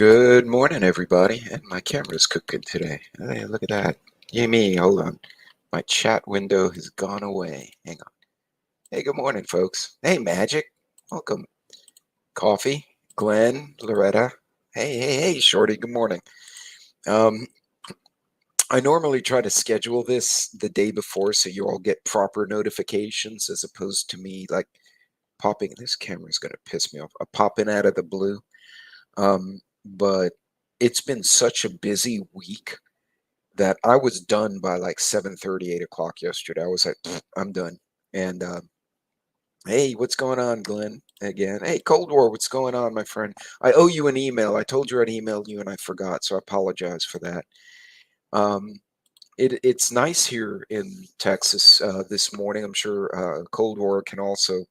Good morning, everybody. And my camera's cooking today. Hey, look at that. Yay me. Hold on. My chat window has gone away. Hang on. Hey, good morning, folks. Hey, Magic. Welcome. Coffee. Glenn. Loretta. Hey, Shorty. Good morning. I normally try to schedule this the day before so you all get proper notifications as opposed to me like popping. This camera's going to piss me off. Popping out of the blue. But it's been such a busy week that I was done by like 7:30, 8 o'clock yesterday. I was like, I'm done. And hey, what's going on, Glenn? Again, hey, Cold War, what's going on, my friend? I owe you an email. I told you I'd emailed you and I forgot, so I apologize for that. It's nice here in Texas this morning. I'm sure Cold War can also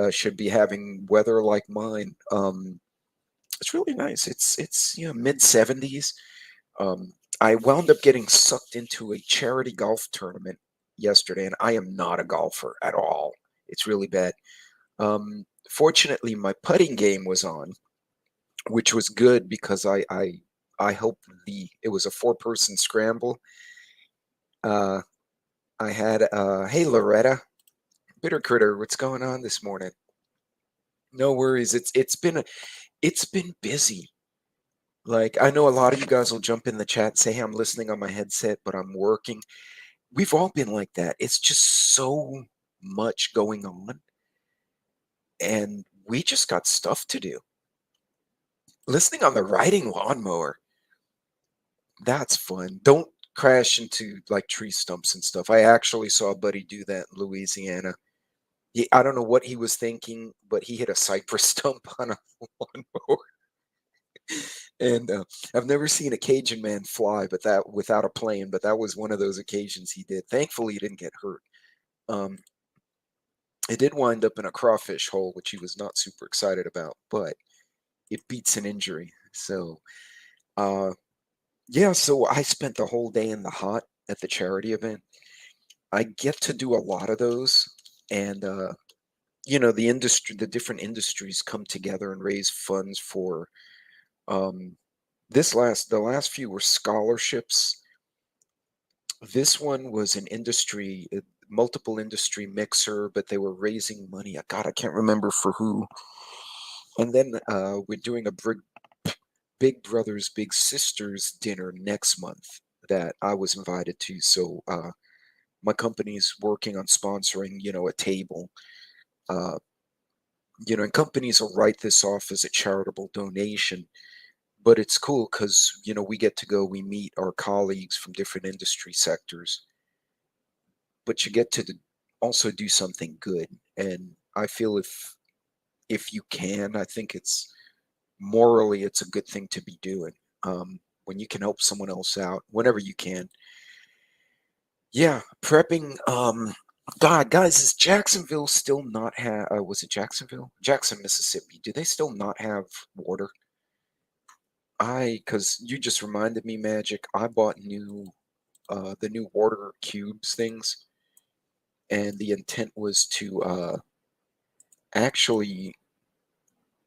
should be having weather like mine. It's really nice. It's mid 70s. I wound up getting sucked into a charity golf tournament yesterday, and I am not a golfer at all. It's really bad. Fortunately, my putting game was on, which was good because I hope it was a four-person scramble. I had hey Loretta, Bitter Critter, what's going on this morning? No worries. It's been busy. Like, I know a lot of you guys will jump in the chat and say, hey, I'm listening on my headset, but I'm working. We've all been like that. It's just so much going on. And we just got stuff to do. Listening on the riding lawnmower, that's fun. Don't crash into like tree stumps and stuff. I actually saw a buddy do that in Louisiana. I don't know what he was thinking, but he hit a cypress stump on a lawnmower. And I've never seen a Cajun man fly, but that without a plane. But that was one of those occasions he did. Thankfully, he didn't get hurt. It did wind up in a crawfish hole, which he was not super excited about, but it beats an injury. So, yeah. So I spent the whole day in the hot at the charity event. I get to do a lot of those, and the different industries come together and raise funds for the last few were scholarships. This one was an industry, multiple industry mixer, but they were raising money. God, I can't remember for who. And then we're doing a Big Brothers Big Sisters dinner next month that I was invited to. So my company's working on sponsoring, a table. And companies will write this off as a charitable donation. But it's cool because, we get to go, we meet our colleagues from different industry sectors, but you get to also do something good. And I feel if you can, I think morally, it's a good thing to be doing. When you can help someone else out, whenever you can. Yeah, prepping. God, guys, is Jacksonville still not have? Was it Jacksonville? Jackson, Mississippi. Do they still not have water? Because you just reminded me, Magic. I bought the new water cubes things, and the intent was to actually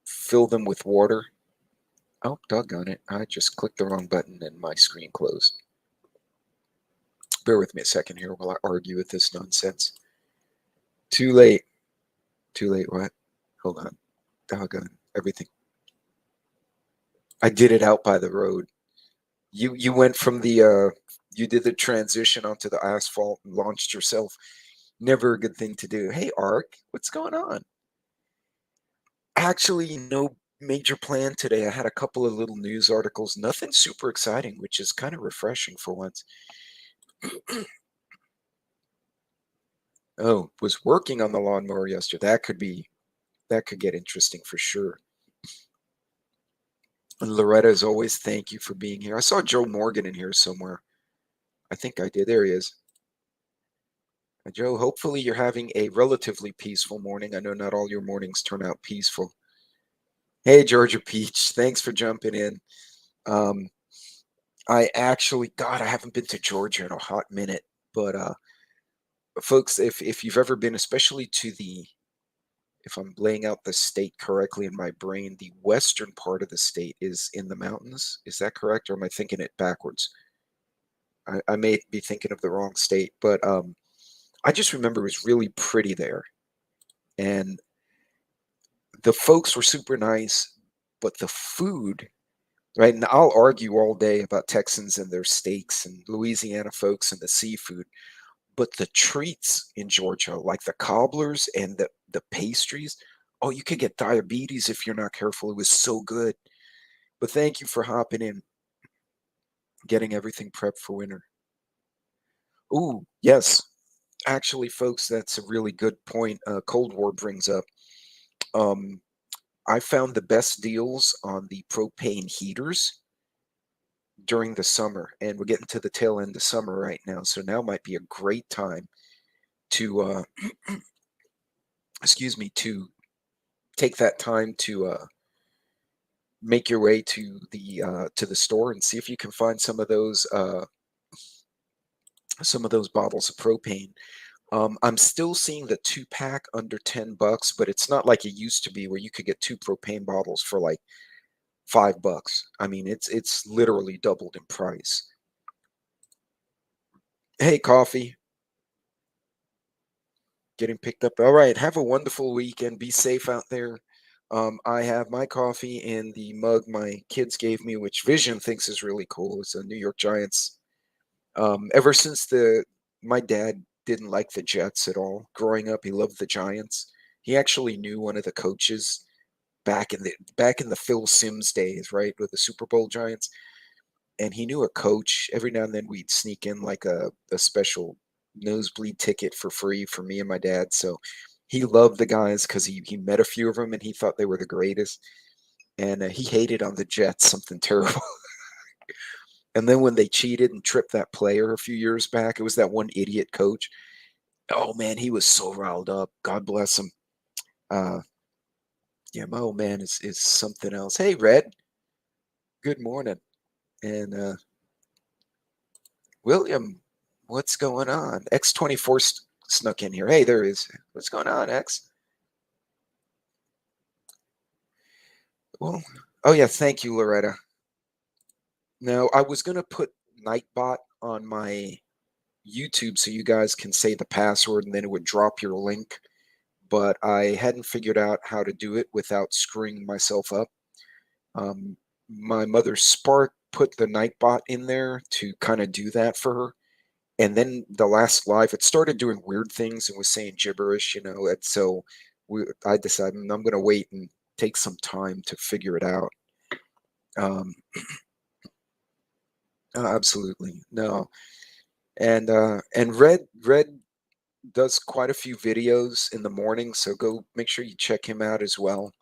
fill them with water. Oh, doggone it! I just clicked the wrong button and my screen closed. Bear with me a second here while I argue with this nonsense. Too late. Too late. What? Hold on. Doggone everything. I did it out by the road. You went from you did the transition onto the asphalt and launched yourself. Never a good thing to do. Hey, Ark, what's going on? Actually, no major plan today. I had a couple of little news articles. Nothing super exciting, which is kind of refreshing for once. Oh, was working on the lawnmower yesterday. That could get interesting for sure. And Loretta, as always, thank you for being here. I saw Joe Morgan in here somewhere. I think I did. There he is. Joe, hopefully you're having a relatively peaceful morning. I know not all your mornings turn out peaceful. Hey, Georgia Peach, thanks for jumping in. I actually, God, I haven't been to Georgia in a hot minute, but folks, if you've ever been, especially to the if I'm laying out the state correctly in my brain, the western part of the state is in the mountains. Is that correct, or am I thinking it backwards? I may be thinking of the wrong state, but I just remember it was really pretty there, and the folks were super nice, but the food, right? And I'll argue all day about Texans and their steaks and Louisiana folks and the seafood, but the treats in Georgia, like the cobblers and the pastries, oh, you could get diabetes if you're not careful. It was so good. But thank you for hopping in, getting everything prepped for winter. Ooh, yes. Actually, folks, that's a really good point. Cold War brings up. Um, I found the best deals on the propane heaters during the summer, and we're getting to the tail end of summer right now. So now might be a great time to, excuse me, to take that time to make your way to the store and see if you can find some of those bottles of propane. I'm still seeing the 2-pack under $10, but it's not like it used to be where you could get 2 propane bottles for like $5. I mean, it's literally doubled in price. Hey, coffee, getting picked up. All right, have a wonderful weekend. Be safe out there. I have my coffee in the mug my kids gave me, which Vision thinks is really cool. It's a New York Giants. Ever since my dad didn't like the Jets at all. Growing up, he loved the Giants. He actually knew one of the coaches back in the Phil Simms days, right, with the Super Bowl Giants. And he knew a coach. Every now and then we'd sneak in like a special nosebleed ticket for free for me and my dad. So he loved the guys because he met a few of them and he thought they were the greatest. And he hated on the Jets something terrible. And then when they cheated and tripped that player a few years back, it was that one idiot coach. Oh man, he was so riled up. God bless him. Uh, yeah, my old man is something else. Hey, Red. Good morning. And William, what's going on? X24 snuck in here. Hey, there is. What's going on, X? Well, oh yeah, thank you, Loretta. Now, I was going to put Nightbot on my YouTube so you guys can say the password and then it would drop your link, but I hadn't figured out how to do it without screwing myself up. My mother Spark put the Nightbot in there to kind of do that for her. And then the last live, it started doing weird things and was saying gibberish, and so I decided I'm going to wait and take some time to figure it out. Um, absolutely. No. And Red does quite a few videos in the morning, so go make sure you check him out as well.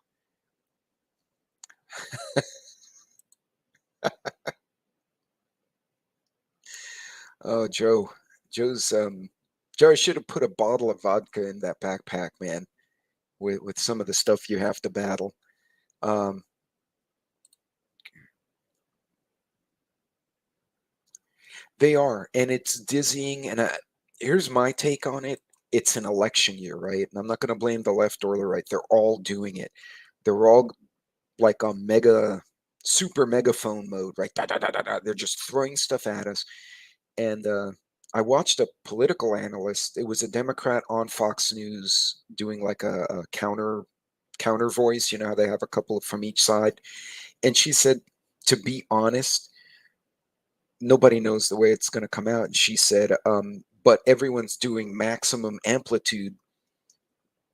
Oh, Joe, I should have put a bottle of vodka in that backpack, man, with some of the stuff you have to battle. Um, they are, and it's dizzying. And here's my take on it. It's an election year, right? And I'm not going to blame the left or the right. They're all doing it. They're all like on super megaphone mode, right? Da, da, da, da, da. They're just throwing stuff at us. And I watched a political analyst. It was a Democrat on Fox News doing like a counter voice. You know how they have a couple from each side. And she said, to be honest, nobody knows the way it's going to come out. And she said, but everyone's doing maximum amplitude,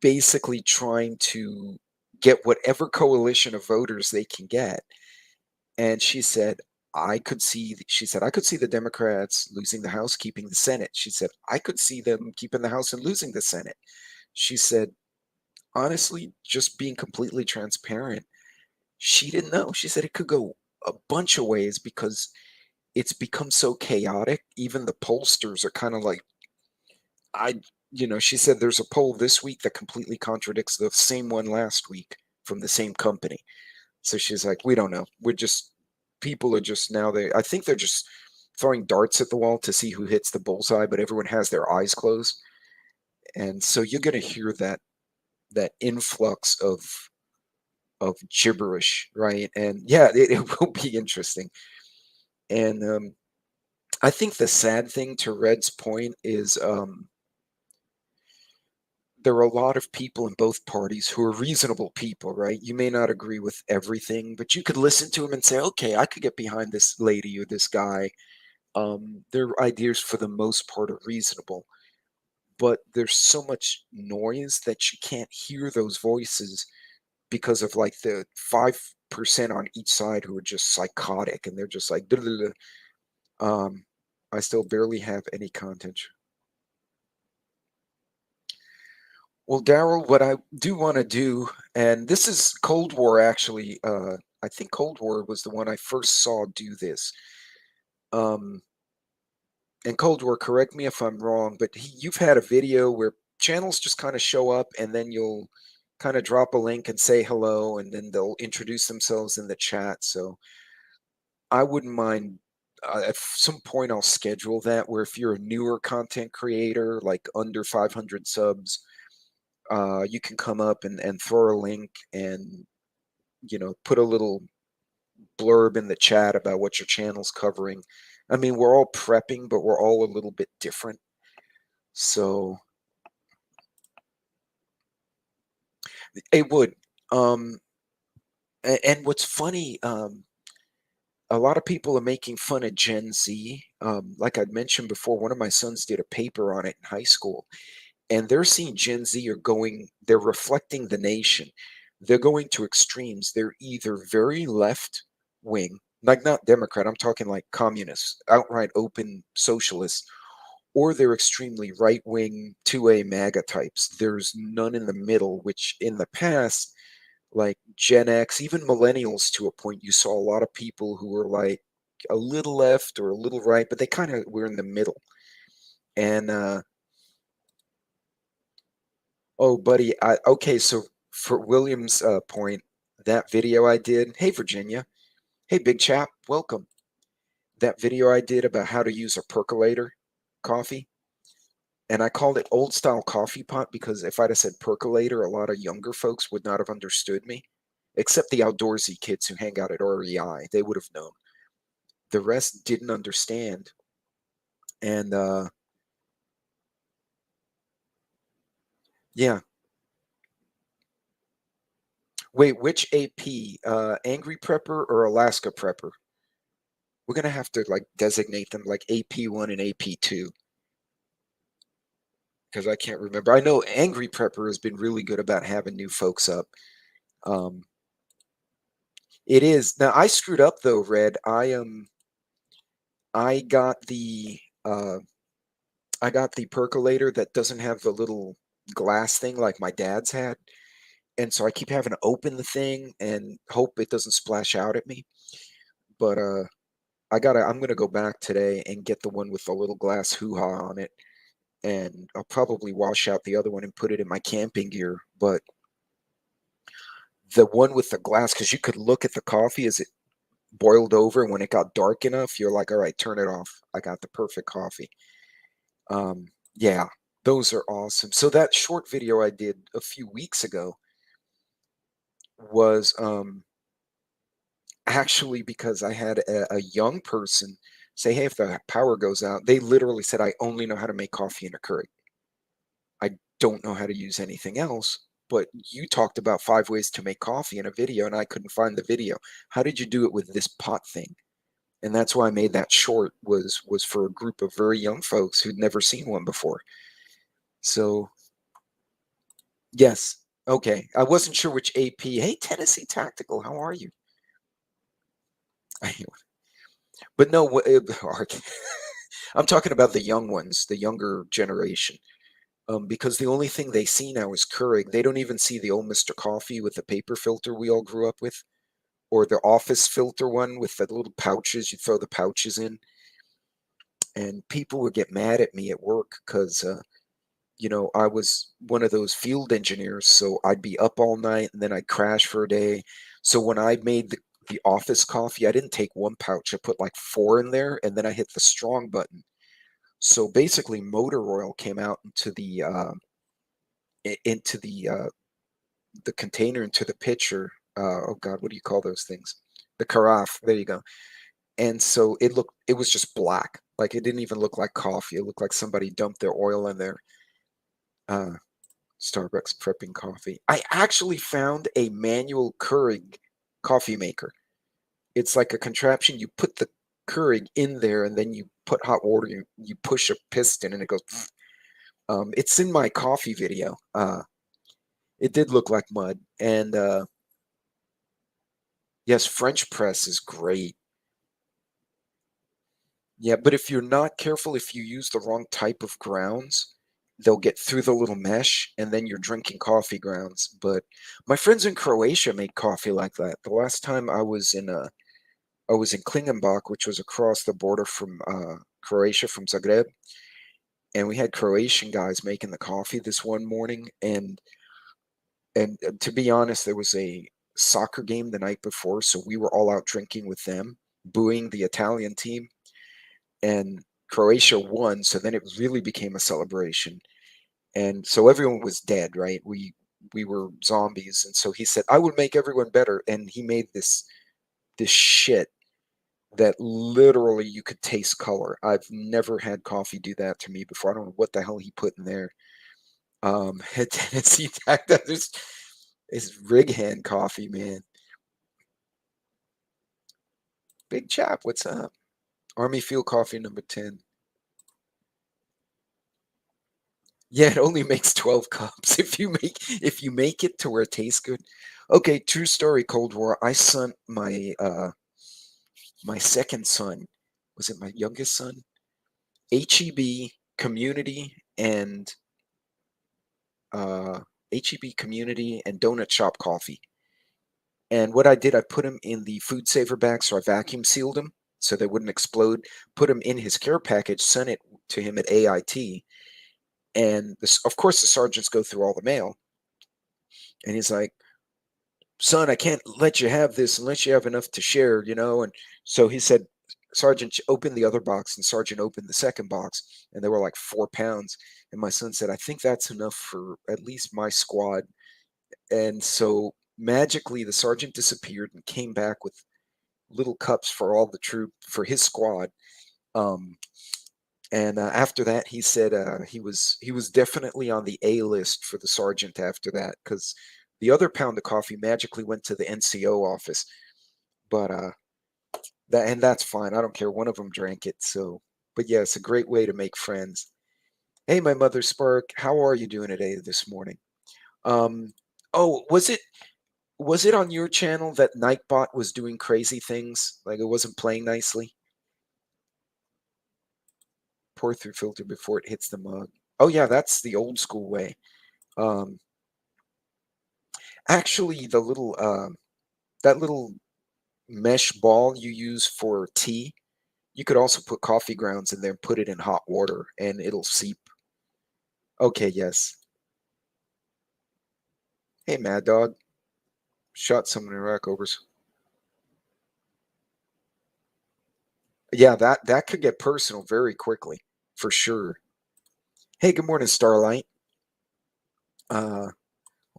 basically trying to get whatever coalition of voters they can get. And she said, I could see the Democrats losing the House, keeping the Senate. She said, I could see them keeping the House and losing the Senate. She said, honestly, just being completely transparent, she didn't know. She said it could go a bunch of ways because it's become so chaotic. Even the pollsters are kind of like, she said there's a poll this week that completely contradicts the same one last week from the same company. So she's like, we don't know. People are just now, I think they're just throwing darts at the wall to see who hits the bullseye, but everyone has their eyes closed. And so you're going to hear that that influx of gibberish, right? And yeah, it will be interesting. And I think the sad thing, to Red's point, is there are a lot of people in both parties who are reasonable people, right? You may not agree with everything, but you could listen to them and say, okay, I could get behind this lady or this guy. Their ideas, for the most part, are reasonable, but there's so much noise that you can't hear those voices because of like the 5% on each side who are just psychotic and they're just like, "Duh, duh, duh." I still barely have any content. Well, Daryl, what I do want to do, and this is Cold War actually. I think Cold War was the one I first saw do this. Um, and Cold War, correct me if I'm wrong, but you've had a video where channels just kind of show up and then you'll kind of drop a link and say hello, and then they'll introduce themselves in the chat. So I wouldn't mind. At some point, I'll schedule that where if you're a newer content creator, like under 500 subs, you can come up and throw a link and put a little blurb in the chat about what your channel's covering. I mean, we're all prepping, but we're all a little bit different. So it would. Um, and what's funny, a lot of people are making fun of Gen Z. Like I'd mentioned before, one of my sons did a paper on it in high school, and they're seeing Gen Z they're reflecting the nation. They're going to extremes. They're either very left wing, like not Democrat, I'm talking like communists, outright open socialists, or they're extremely right wing, 2A MAGA types. There's none in the middle, which in the past, like Gen X, even millennials to a point, you saw a lot of people who were like a little left or a little right, but they kind of were in the middle. And oh, buddy, okay, so for William's point, that video I did, hey Virginia, hey big chap, welcome. That video I did about how to use a percolator coffee, and I called it old style coffee pot because if I'd have said percolator, a lot of younger folks would not have understood me, except the outdoorsy kids who hang out at REI. They would have known. The rest didn't understand. And yeah. Wait, which AP? Angry Prepper or Alaska Prepper? We're gonna have to like designate them like AP1 and AP2 because I can't remember. I know Angry Prepper has been really good about having new folks up. Um, it is now. I screwed up though, Red. I got the I got the percolator that doesn't have the little glass thing like my dad's had, and so I keep having to open the thing and hope it doesn't splash out at me. But I'm gonna go back today and get the one with the little glass hoo-ha on it, and I'll probably wash out the other one and put it in my camping gear. But the one with the glass, because you could look at the coffee as it boiled over, and when it got dark enough, you're like, all right, turn it off. I got the perfect coffee. Yeah, those are awesome. So that short video I did a few weeks ago was actually because I had a young person say, hey, if the power goes out, they literally said, I only know how to make coffee in a Keurig. I don't know how to use anything else. But you talked about 5 ways to make coffee in a video, and I couldn't find the video. How did you do it with this pot thing? And that's why I made that short, was for a group of very young folks who'd never seen one before. So yes, okay. I wasn't sure which AP. Hey, Tennessee Tactical, how are you? But no, I'm talking about the young ones, the younger generation. Because the only thing they see now is Keurig. They don't even see the old Mr. Coffee with the paper filter we all grew up with, or the office filter one with the little pouches. You throw the pouches in, and people would get mad at me at work because, I was one of those field engineers, so I'd be up all night and then I'd crash for a day. So when I made the office coffee, I didn't take one pouch. I put like 4 in there, and then I hit the strong button. So basically, motor oil came out into the the container into the pitcher. Oh God, what do you call those things? The carafe. There you go. And so it was just black. Like it didn't even look like coffee. It looked like somebody dumped their oil in there. Uh, Starbucks prepping coffee. I actually found a manual Keurig coffee maker. It's like a contraption. You put the Keurig in there and then you put hot water. You push a piston and it goes. It's in my coffee video. It did look like mud. And yes, French press is great. Yeah, but if you're not careful, if you use the wrong type of grounds, they'll get through the little mesh and then you're drinking coffee grounds. But my friends in Croatia make coffee like that. The last time I was in Klingenbach, which was across the border from Croatia, from Zagreb, and we had Croatian guys making the coffee this one morning. And to be honest, there was a soccer game the night before, so we were all out drinking with them, booing the Italian team, and Croatia won. So then it really became a celebration, and so everyone was dead, right? We were zombies, and so he said, "I would make everyone better," and he made this shit that literally you could taste color. I've never had coffee do that to me before. I don't know what the hell he put in there. At Tennessee Tech, there's is rig hand coffee, man. Big chap, what's up? Army Field Coffee number 10. Yeah, it only makes 12 cups. If you make it to where it tastes good. Okay, true story, Cold War. I sent my second son, was it my youngest son? HEB community and uh HEB community and donut shop coffee. And what I did, I put him in the food saver bag, so I vacuum sealed him so they wouldn't explode. Put him in his care package, sent it to him at AIT, and this, of course, the sergeants go through all the mail, and he's like, "Son, I can't let you have this unless you have enough to share, you know." And so he said, "Sergeant, open the other box," and Sergeant opened the second box, and they were like 4 pounds. And my son said, "I think that's enough for at least my squad." And so magically, the sergeant disappeared and came back with little cups for all the troop for his squad. Um, and after that, he said he was definitely on the A list for the sergeant after that, because the other pound of coffee magically went to the NCO office. But that's fine. I don't care. One of them drank it. So, but yeah, it's a great way to make friends. Hey, my mother Spark, how are you doing today this morning? Um, oh, was it on your channel that Nightbot was doing crazy things? Like it wasn't playing nicely? Pour through filter before it hits the mug. Oh yeah, that's the old school way. Um, actually, the little that little mesh ball you use for tea, you could also put coffee grounds in there and put it in hot water, and it'll seep. Okay, yes. Hey, Mad Dog, shot someone in Iraq overs. Yeah, that could get personal very quickly, for sure. Hey, good morning, Starlight. Hold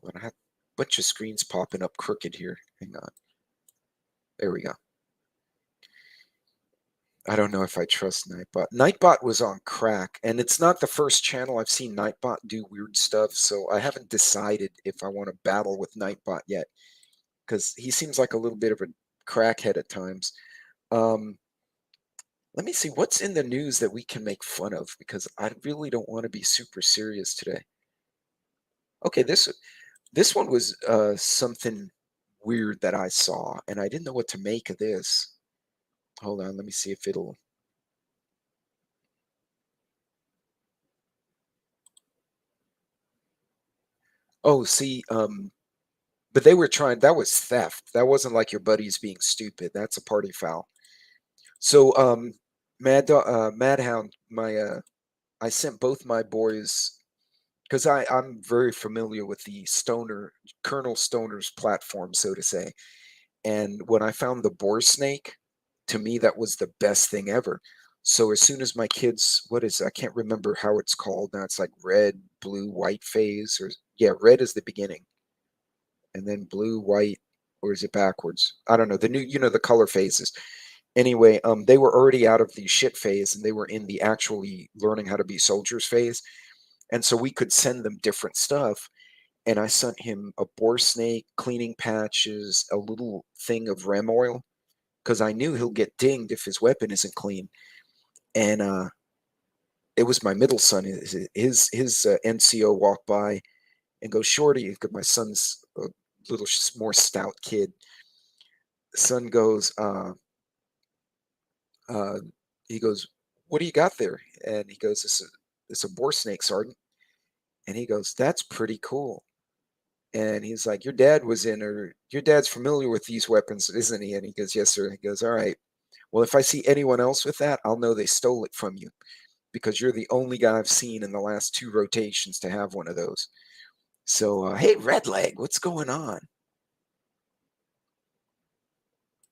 on, I have a bunch of screens popping up crooked here. Hang on. There we go. I don't know if I trust Nightbot. Nightbot was on crack, and it's not the first channel I've seen Nightbot do weird stuff, so I haven't decided if I want to battle with Nightbot yet, because he seems like a little bit of a crackhead at times. Um, let me see what's in the news that we can make fun of, because I really don't want to be super serious today. Okay, this one was something weird that I saw, and I didn't know what to make of this. Hold on, let me see if it'll. Oh, see, but they were trying. That was theft. That wasn't like your buddies being stupid. That's a party foul. So, Madhound, I sent both my boys because I'm very familiar with the Stoner Colonel Stoner's platform, so to say. And when I found the boar snake, to me that was the best thing ever. So as soon as my kids, what is I can't remember how it's called now. It's like red, blue, white phase, or yeah, red is the beginning. and then blue, white, or is it backwards? I don't know. The new, the color phases. Anyway, they were already out of the shit phase and they were in the actually learning how to be soldiers phase. And so we could send them different stuff. And I sent him a boar snake, cleaning patches, a little thing of rem oil, because I knew he'll get dinged if his weapon isn't clean. And it was my middle son. His NCO walked by and goes, "Shorty," because my son's a little more stout kid. Son goes, uh, he goes, "What do you got there?" And he goes, "It's a boar snake, Sergeant." And he goes, "That's pretty cool." And he's like, "Your dad was in, or your dad's familiar with these weapons, isn't he?" And he goes, "Yes, sir." He goes, "All right. Well, if I see anyone else with that, I'll know they stole it from you because you're the only guy I've seen in the last 2 rotations to have one of those." So, hey, Redleg, what's going on?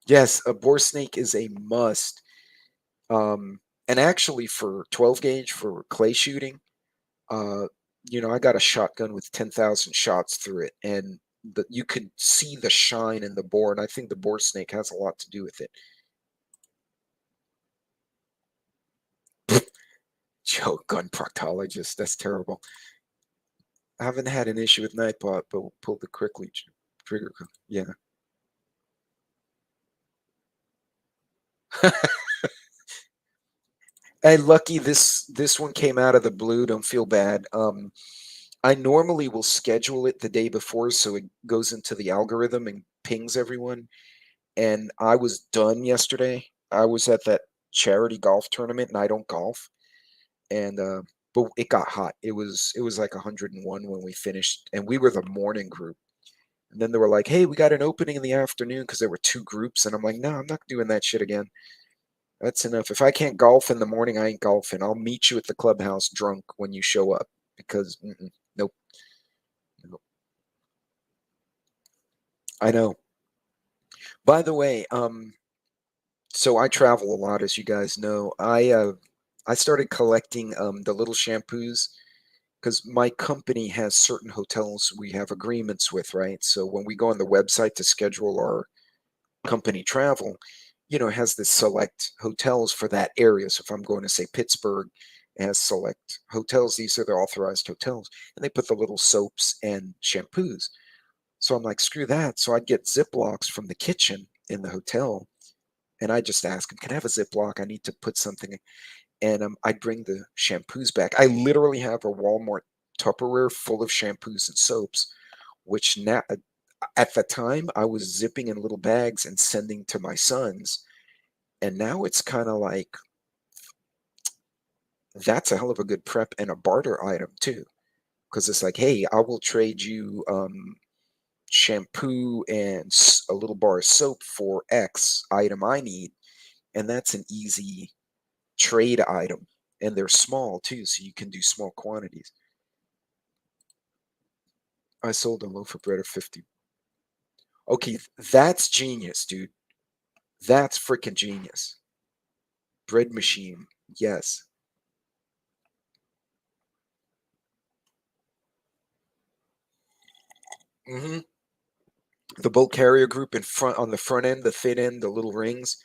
Yes, a bore snake is a must. And actually, for 12 gauge for clay shooting, uh, I got a shotgun with 10,000 shots through it, and you could see the shine in the bore, and I think the bore snake has a lot to do with it. Joe, gun proctologist, that's terrible. I haven't had an issue with Nightbot, but we'll pull the quickly trigger. Yeah. Hey, lucky this one came out of the blue. Don't feel bad. I normally will schedule it the day before so it goes into the algorithm and pings everyone. And I was done yesterday. I was at that charity golf tournament, and I don't golf. And but it got hot. It was like 101 when we finished, and we were the morning group. And then they were like, "Hey, we got an opening in the afternoon," because there were 2 groups, and I'm like, "No, I'm not doing that shit again. That's enough. If I can't golf in the morning, I ain't golfing. I'll meet you at the clubhouse drunk when you show up because nope, nope." I know. By the way, so I travel a lot, as you guys know. I started collecting the little shampoos because my company has certain hotels we have agreements with, right? So when we go on the website to schedule our company travel, it has this select hotels for that area. So if I'm going to say Pittsburgh, it has select hotels. These are the authorized hotels, and they put the little soaps and shampoos. So I'm like, screw that. So I'd get Ziplocs from the kitchen in the hotel, and I just ask them, "Can I have a Ziploc? I need to put something." And I'd bring the shampoos back. I literally have a Walmart Tupperware full of shampoos and soaps, which now at the time I was zipping in little bags and sending to my sons. And now it's kind of like that's a hell of a good prep and a barter item too. Because it's like, hey, I will trade you shampoo and a little bar of soap for X item I need. And that's an easy trade item. And they're small too, so you can do small quantities. I sold a loaf of bread of 50. Okay, that's genius, dude. That's freaking genius. Bread machine. Yes. hmm The bolt carrier group in front on the front end, the thin end, the little rings.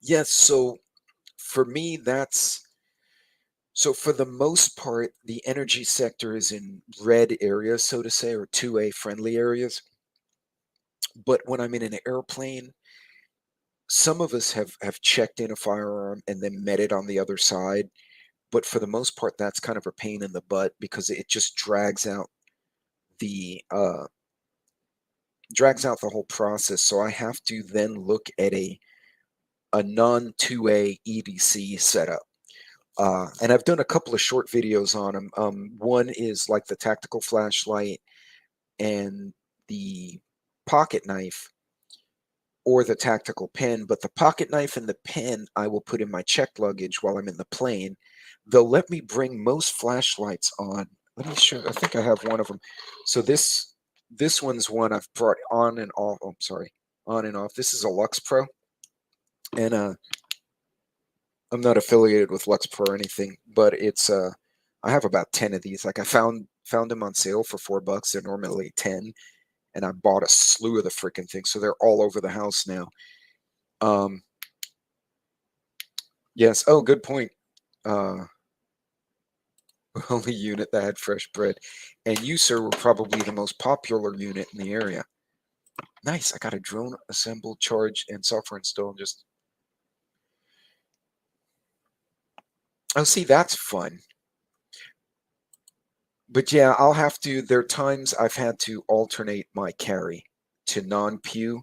Yes, so for me, that's so for the most part, the energy sector is in red areas, so to say, or 2A friendly areas. But when I'm in an airplane, some of us have checked in a firearm and then met it on the other side. But for the most part, that's kind of a pain in the butt because it just the drags out the whole process. So I have to then look at a non 2A EDC setup. And I've done a couple of short videos on them. One is like the tactical flashlight and the pocket knife or the tactical pen, but the pocket knife and the pen I will put in my checked luggage while I'm in the plane. They'll let me bring most flashlights on. Let me show. I think I have one of them. So this one's one I've brought on and off. Oh, I'm sorry, on and off. This is a Lux Pro, and I'm not affiliated with Lux Pro or anything, but it's I have about 10 of these. Like I found them on sale for $4. They're normally 10, and I bought a slew of the freaking things. So they're all over the house now. Yes. Oh, good point. Only unit that had fresh bread. And you, sir, were probably the most popular unit in the area. Nice. I got a drone assembled, charged, and software installed. Just oh, see, that's fun. But yeah, I'll have to. There are times I've had to alternate my carry to non-pew.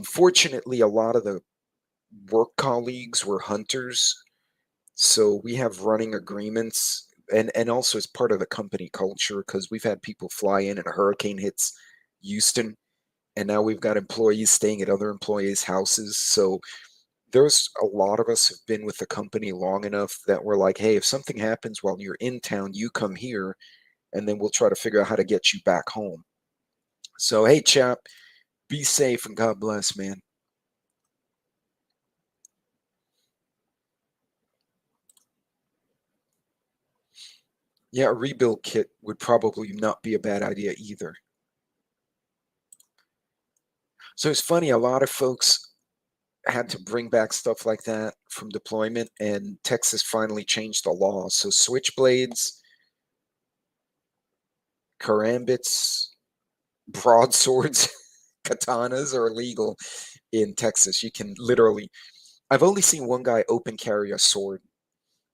Fortunately, a lot of the work colleagues were hunters, so we have running agreements, and also as part of the company culture, because we've had people fly in and a hurricane hits Houston, and now we've got employees staying at other employees' houses. So there's a lot of us have been with the company long enough that we're like, hey, if something happens while you're in town, you come here, and then we'll try to figure out how to get you back home. So hey, chap, be safe and God bless, man. Yeah, a rebuild kit would probably not be a bad idea either. So it's funny, a lot of folks had to bring back stuff like that from deployment, and Texas finally changed the law. So switchblades, karambits, broadswords, katanas are illegal in Texas. You can literally, I've only seen one guy open carry a sword,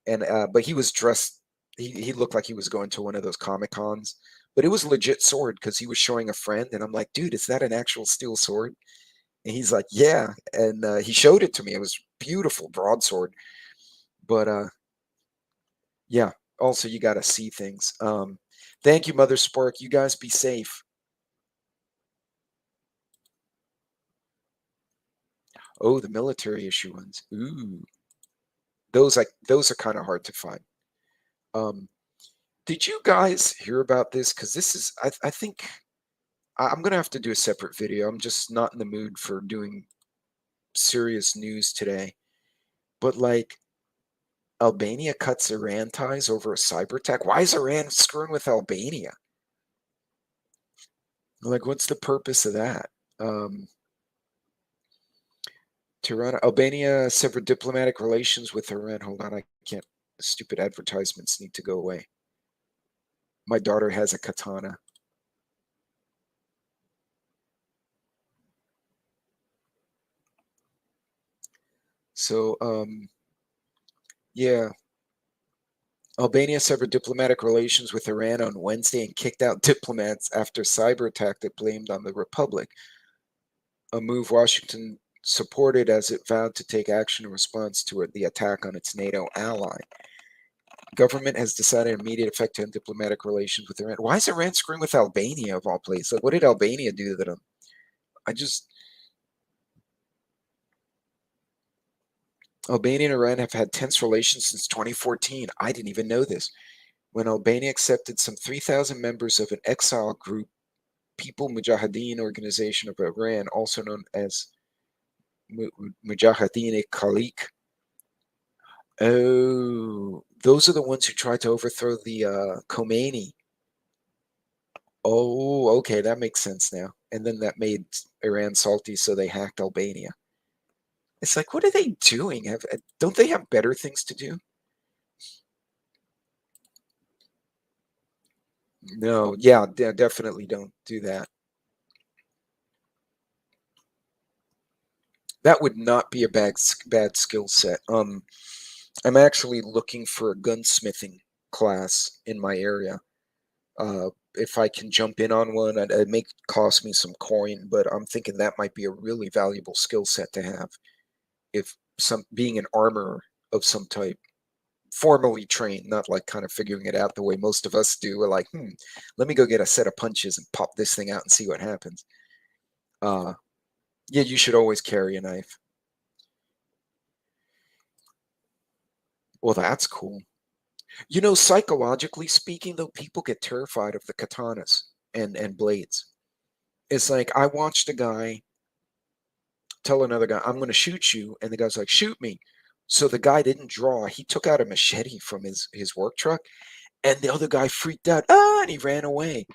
and but he was dressed. He looked like he was going to one of those Comic Cons, but it was a legit sword because he was showing a friend, and I'm like, dude, is that an actual steel sword? And he's like, yeah, and he showed it to me. It was beautiful broadsword, but yeah. Also, you got to see things. Thank you, Mother Spark. You guys be safe. Oh, the military issue ones. Ooh, those are kind of hard to find. Um, did you guys hear about this? Because this is, I think I'm gonna have to do a separate video. I'm just not in the mood for doing serious news today. But like, Albania cuts Iran ties over a cyber attack. Why is Iran screwing with Albania? Like, what's the purpose of that? Um, Tirana, Albania severed diplomatic relations with Iran. Hold on, I can't. Stupid advertisements need to go away. My daughter has a katana. So, yeah. Albania severed diplomatic relations with Iran on Wednesday and kicked out diplomats after cyber attack that blamed on the republic, a move Washington supported as it vowed to take action in response to the attack on its NATO ally. Government has decided immediate effect to end diplomatic relations with Iran. Why is Iran screwing with Albania of all places? Like, what did Albania do to them? I just Albania and Iran have had tense relations since 2014. I didn't even know this. When Albania accepted some 3,000 members of an exile group, People Mujahideen Organization of Iran, also known as Mujahideen Khalik. Oh, those are the ones who tried to overthrow the Khomeini. Oh, okay, that makes sense now. And then that made Iran salty, so they hacked Albania. It's like, what are they doing? Don't they have better things to do? No, yeah, definitely don't do that. That would not be a bad skill set. I'm actually looking for a gunsmithing class in my area. If I can jump in on one, it may cost me some coin, but I'm thinking that might be a really valuable skill set to have. If some being an armorer of some type, formally trained, not like kind of figuring it out the way most of us do. We're like, let me go get a set of punches and pop this thing out and see what happens. Uh, yeah, you should always carry a knife. Well, that's cool. You know, psychologically speaking, though, people get terrified of the katanas and blades. It's like I watched a guy tell another guy, "I'm going to shoot you," and the guy's like, "Shoot me." So the guy didn't draw. He took out a machete from his work truck And the other guy freaked out, and he ran away.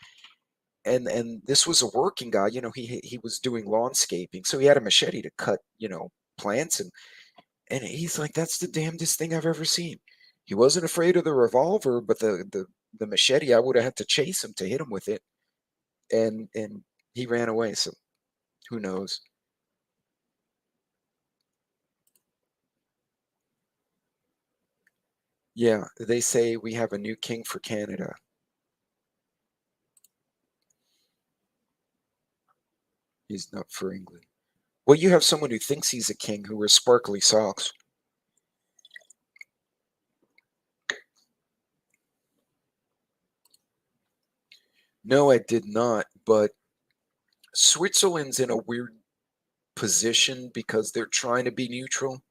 And this was a working guy, he was doing lawnscaping, so he had a machete to cut, plants, and he's like, that's the damnedest thing I've ever seen. He wasn't afraid of the revolver, but the machete, I would have had to chase him to hit him with it, and he ran away. So who knows? Yeah, they say we have a new king for Canada. He's not for England. Well, you have someone who thinks he's a king who wears sparkly socks. No, I did not, but Switzerland's in a weird position because they're trying to be neutral,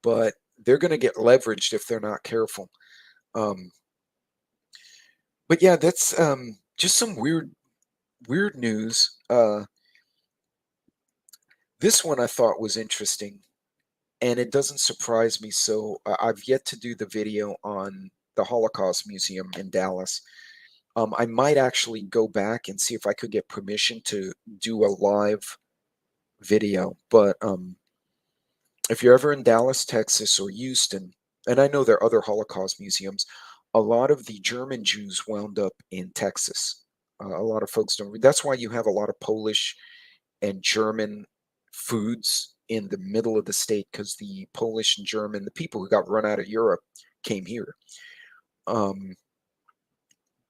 but they're going to get leveraged if they're not careful. Um, but yeah, that's just some weird news. This one I thought was interesting, and it doesn't surprise me. So I've yet to do the video on the Holocaust Museum in Dallas. I might actually go back and see if I could get permission to do a live video. But if you're ever in Dallas, Texas, or Houston, and I know there are other Holocaust museums, a lot of the German Jews wound up in Texas. A lot of folks don't. That's why you have a lot of Polish and German foods in the middle of the state, because the Polish and German, the people who got run out of Europe, came here.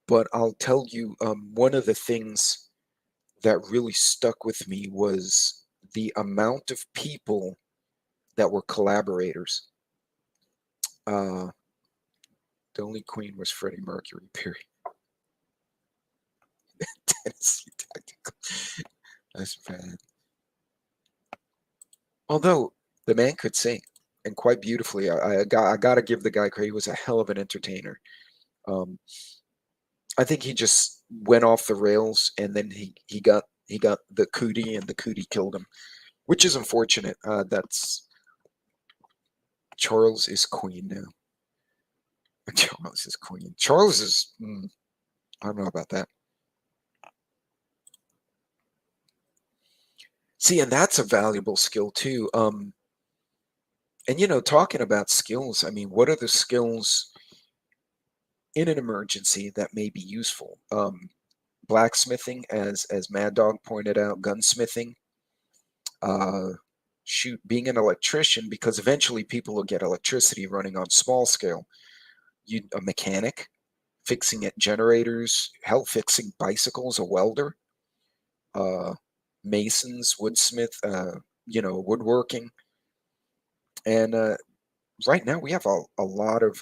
But I'll tell you, one of the things that really stuck with me was the amount of people that were collaborators. The only queen was Freddie Mercury, period. Tennessee Tactical. That's bad. Although the man could sing, and quite beautifully. I got to give the guy credit. He was a hell of an entertainer. I think he just went off the rails, and then he got the cootie, and the cootie killed him, which is unfortunate. That's Charles is queen now. Charles is queen. Charles is. I don't know about that. See, and that's a valuable skill too. And talking about skills, I mean, what are the skills in an emergency that may be useful? Blacksmithing, as Mad Dog pointed out, gunsmithing, being an electrician, because eventually people will get electricity running on small scale. A mechanic, fixing at generators, hell, fixing bicycles, a welder, masons, woodsmith, woodworking. And right now we have a lot of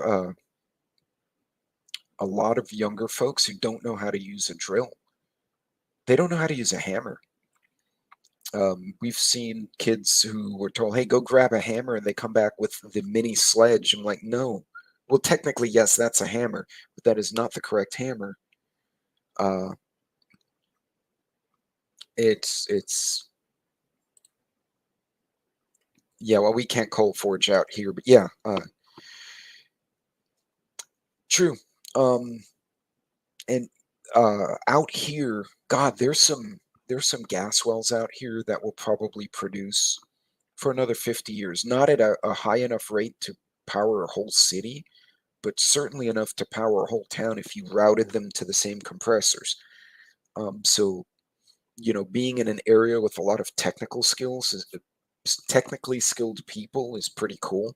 younger folks who don't know how to use a drill. They don't know how to use a hammer. We've seen kids who were told, hey, go grab a hammer, and they come back with the mini sledge. I'm like, no. Well, technically, yes, that's a hammer, but that is not the correct hammer. It's yeah, well, we can't cold forge out here, but yeah, true. And out here, God, there's some gas wells out here that will probably produce for another 50 years, not at a high enough rate to power a whole city, but certainly enough to power a whole town if you routed them to the same compressors. So, being in an area with a lot of technical skills, technically skilled people, is pretty cool.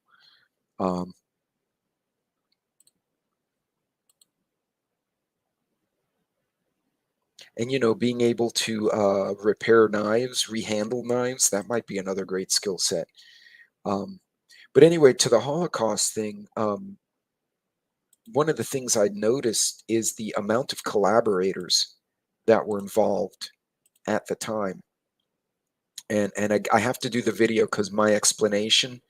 And being able to repair knives, rehandle knives, that might be another great skill set. But anyway, to the Holocaust thing, one of the things I noticed is the amount of collaborators that were involved at the time. And I have to do the video because my explanation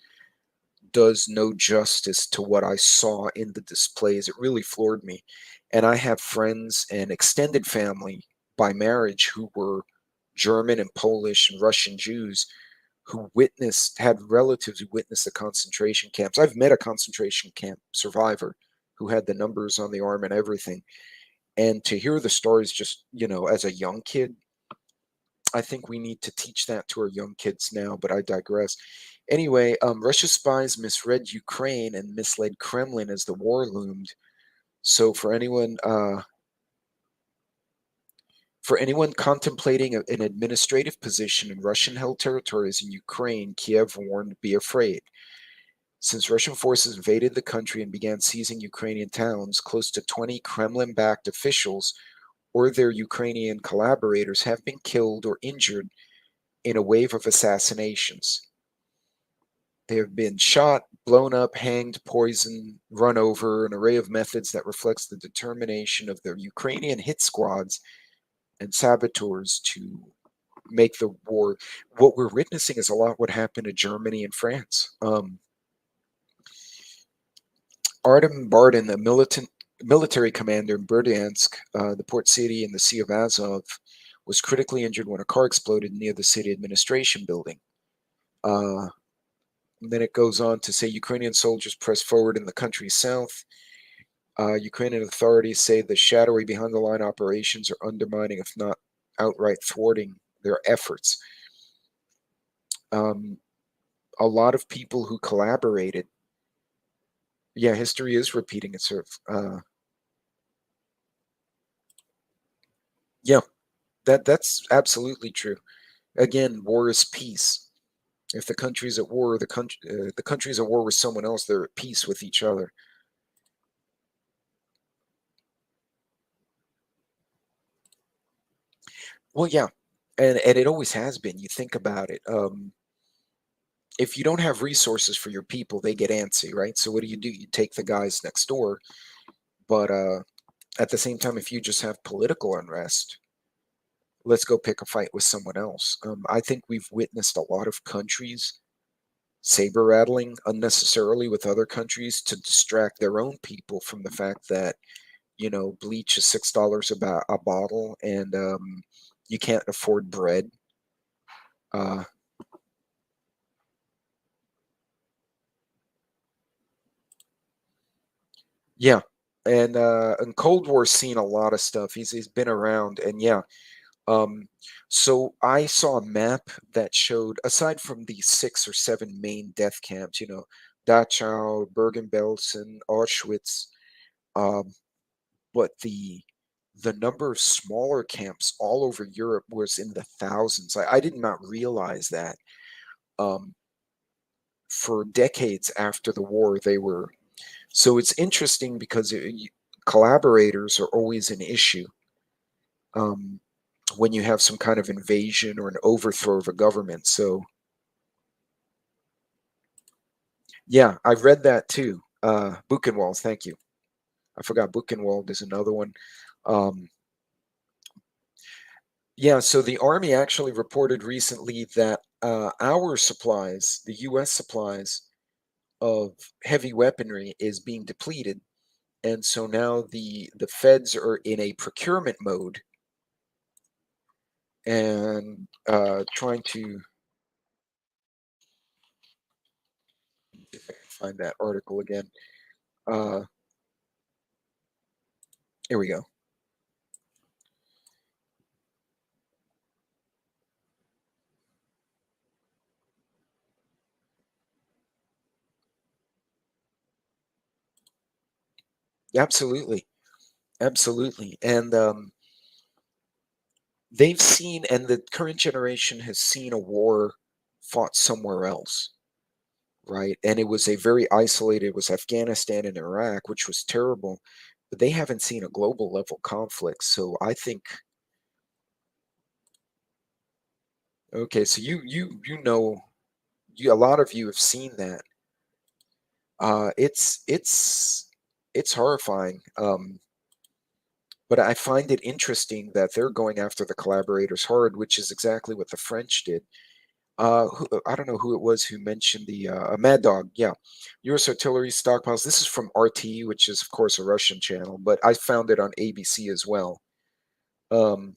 does no justice to what I saw in the displays. It really floored me. And I have friends and extended family by marriage who were German and Polish and Russian Jews who had relatives who witnessed the concentration camps. I've met a concentration camp survivor who had the numbers on the arm and everything. And to hear the stories just, as a young kid, I think we need to teach that to our young kids now, but I digress. Anyway, Russia's spies misread Ukraine and misled Kremlin as the war loomed. So for anyone contemplating an administrative position in Russian-held territories in Ukraine, Kiev warned, be afraid. Since Russian forces invaded the country and began seizing Ukrainian towns, close to 20 Kremlin-backed officials or their Ukrainian collaborators have been killed or injured in a wave of assassinations. They have been shot, blown up, hanged, poisoned, run over, an array of methods that reflects the determination of the Ukrainian hit squads and saboteurs to make the war. What we're witnessing is a lot what happened to Germany and France. Artem Bardin, a military commander in Berdyansk, the port city in the Sea of Azov, was critically injured when a car exploded near the city administration building. And then it goes on to say Ukrainian soldiers press forward in the country's south. Ukrainian authorities say the shadowy behind-the-line operations are undermining, if not outright thwarting, their efforts. A lot of people who collaborated. Yeah, history is repeating itself. Yeah, that's absolutely true. Again, war is peace. If the country's at war, the country's at war with someone else, they're at peace with each other. Well, yeah, and it always has been. You think about it. If you don't have resources for your people, they get antsy, right? So what do? You take the guys next door. But at the same time, if you just have political unrest, let's go pick a fight with someone else. I think we've witnessed a lot of countries saber rattling unnecessarily with other countries to distract their own people from the fact that bleach is $6 a bottle, and you can't afford bread. Uh, yeah, and Cold War's seen a lot of stuff. He's been around, and yeah. Um, so I saw a map that showed, aside from the 6 or 7 main death camps, Dachau, Bergen-Belsen, Auschwitz, um, but the number of smaller camps all over Europe was in the thousands. I did not realize that. Um, for decades after the war, they were. So it's interesting because collaborators are always an issue. Um, when you have some kind of invasion or an overthrow of a government. So yeah, I've read that too. Buchenwald, thank you. I forgot Buchenwald is another one. Um, yeah, so the Army actually reported recently that our supplies, the U.S. supplies of heavy weaponry, is being depleted, and so now the feds are in a procurement mode and trying to find that article again. Uh, Here we go. Absolutely, absolutely, and they've seen, and the current generation has seen a war fought somewhere else, right? And it was a very isolated. It was Afghanistan and Iraq, which was terrible, but they haven't seen a global level conflict. So I think, okay, so a lot of you have seen that. It's horrifying. But I find it interesting that they're going after the collaborators hard, which is exactly what the French did. I don't know who it was who mentioned the Mad Dog. Yeah, U.S. artillery stockpiles. This is from RT, which is of course a Russian channel, but I found it on ABC as well. Um,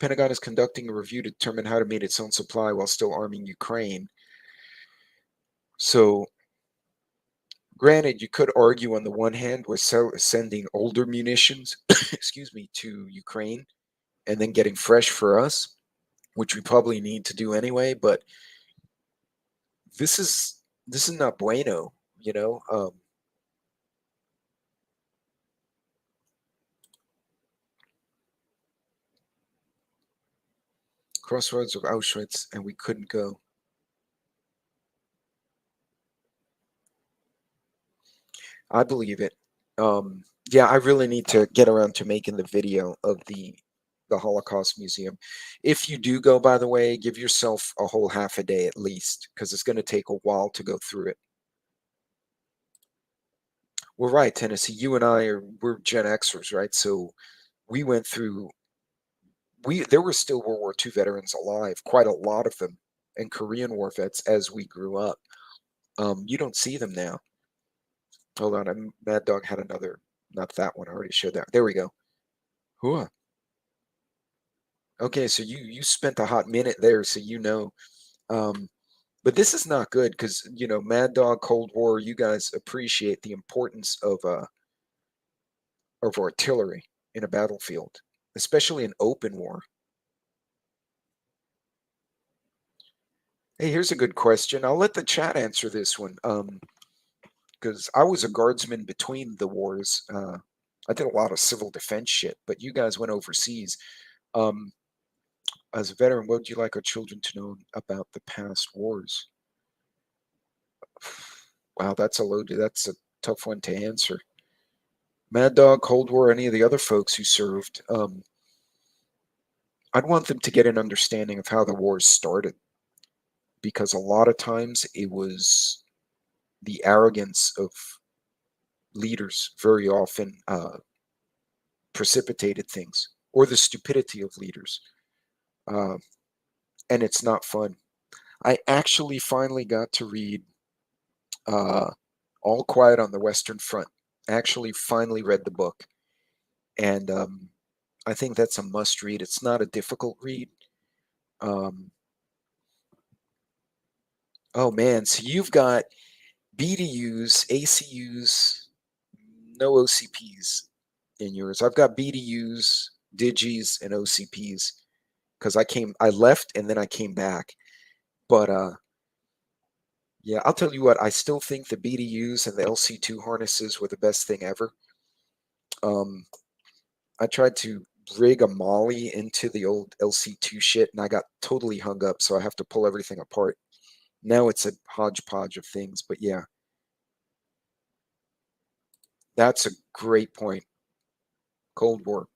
Pentagon is conducting a review to determine how to meet its own supply while still arming Ukraine. So Granted, you could argue on the one hand we're sending older munitions, excuse me, to Ukraine and then getting fresh for us, which we probably need to do anyway. But this is this is not bueno, you know. Crossroads of Auschwitz, and we couldn't go. I believe it. Yeah, I really need to get around to making the video of the Holocaust Museum. If you do go, by the way, give yourself a whole half a day at least, because it's going to take a while to go through it. Well, right, Tennessee. You and I we're Gen Xers, right? So we went through. We there were still World War II veterans alive, quite a lot of them, and Korean War vets as we grew up. You don't see them now. Hold on, Mad Dog had another. Not that one. I already showed that. There we go. Whoa. Okay, so you spent a hot minute there, so you know. Um, but this is not good because you know, Mad Dog, Cold War. You guys appreciate the importance of artillery in a battlefield, especially in open war. Hey, here's a good question. I'll let the chat answer this one. Because I was a guardsman between the wars. I did a lot of civil defense shit, but you guys went overseas. Um, as a veteran, what would you like our children to know about the past wars? Wow, that's a tough one to answer. Mad Dog, Cold War, any of the other folks who served, I'd want them to get an understanding of how the wars started, because a lot of times it was the arrogance of leaders very often precipitated things, or the stupidity of leaders. Uh, and it's not fun. I actually finally got to read uh, All Quiet on the Western Front. Actually, finally read the book, and I think that's a must read. It's not a difficult read. Um, oh man, so you've got BDUs, ACUs, no OCPs in yours. I've got BDUs, Digis, and OCPs because I left and then I came back. But yeah, I'll tell you what, I still think the BDUs and the LC2 harnesses were the best thing ever. I tried to rig a Molly into the old LC2 shit and I got totally hung up, so I have to pull everything apart. Now it's a hodgepodge of things, but yeah, that's a great point. Cold War.